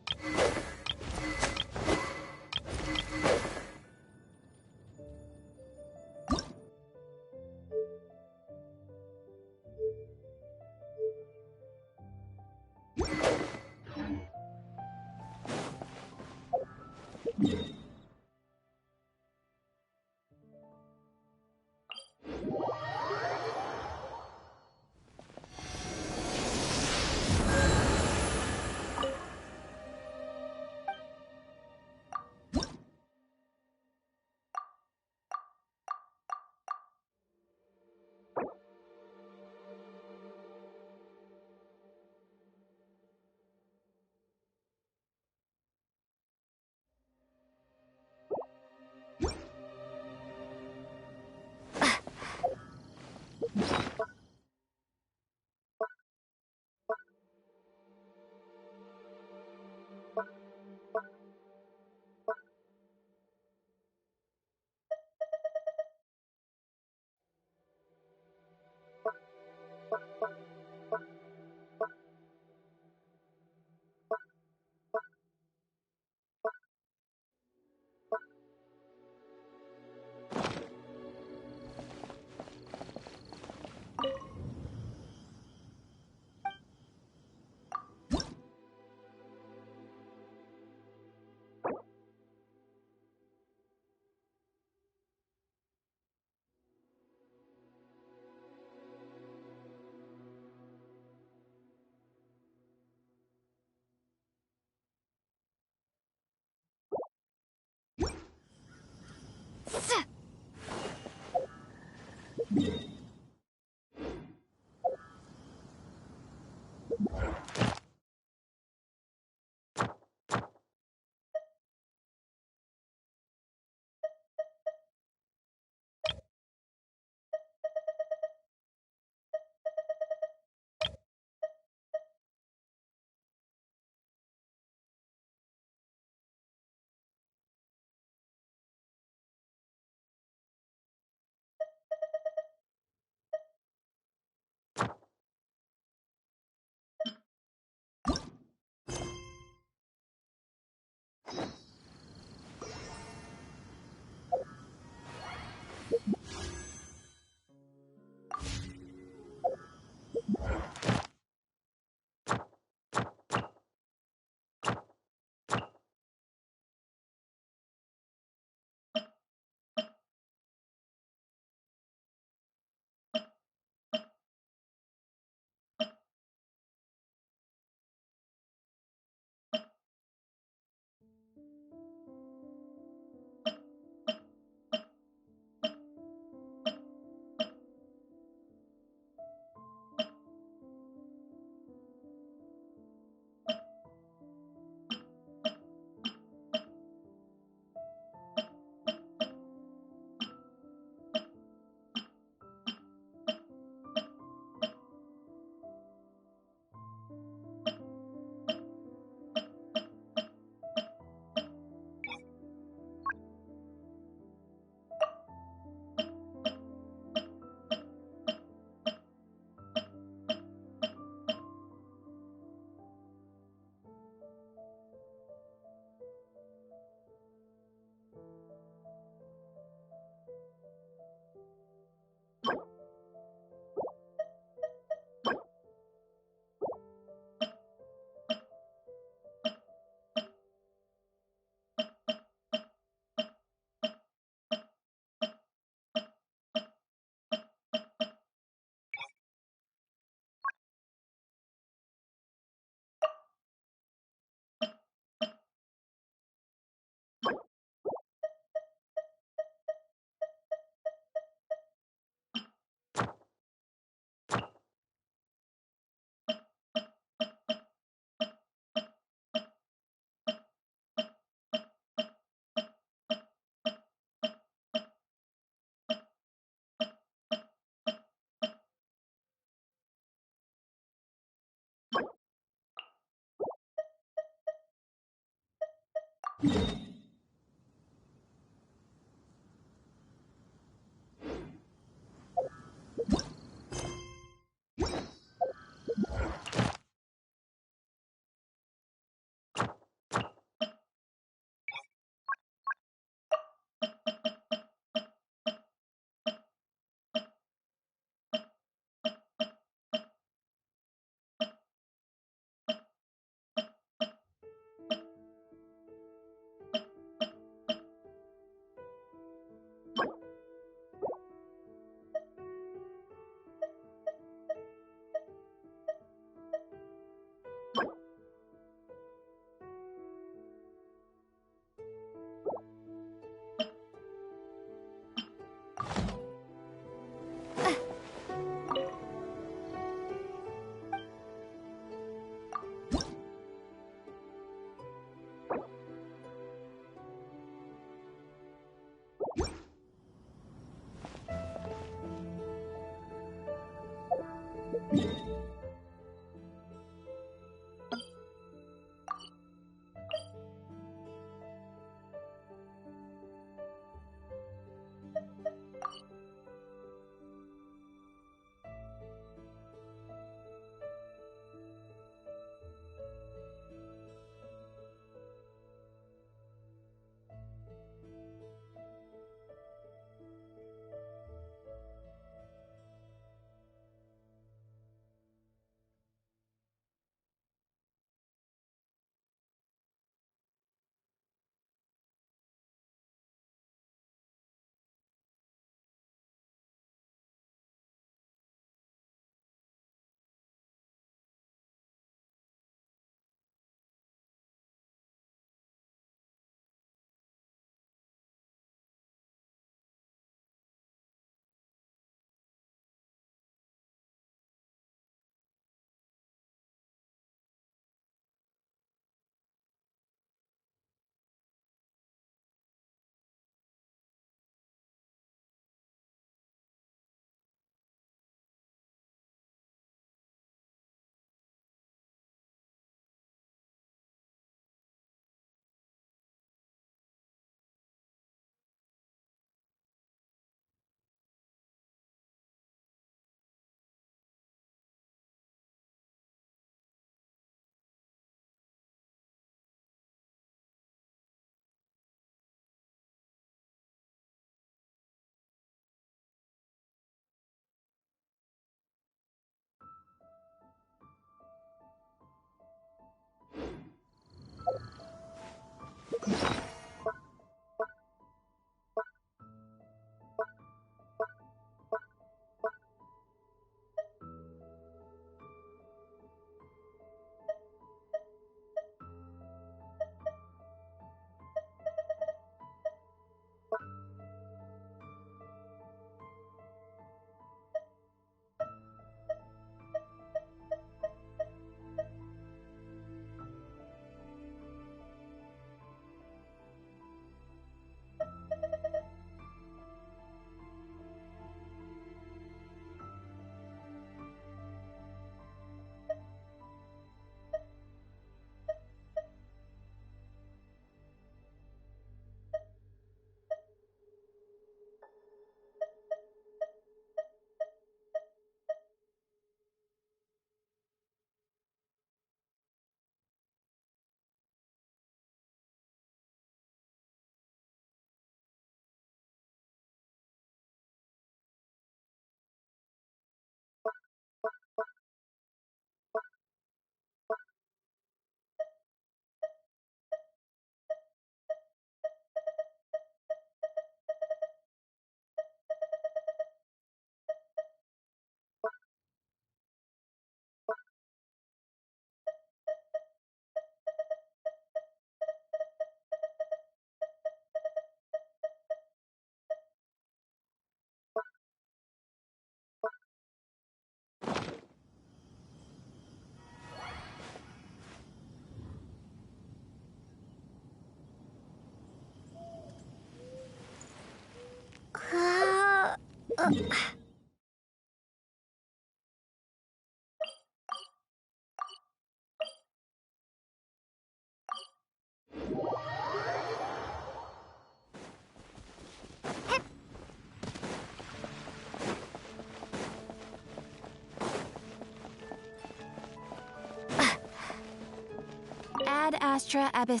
Ad Astra Abyss.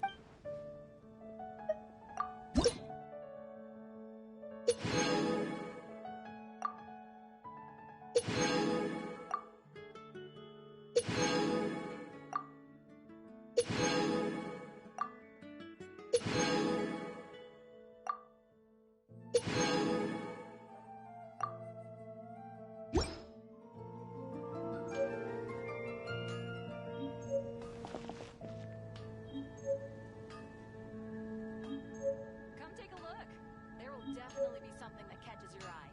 Come take a look. There will definitely be something that catches your eye.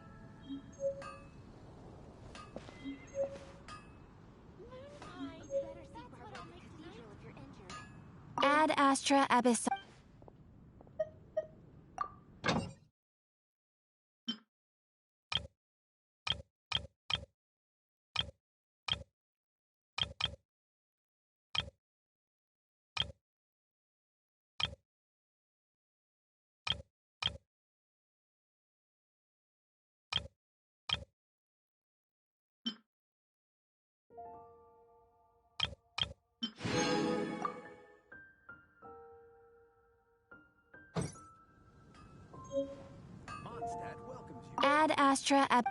Ad Astra Abyss. Ad Astra at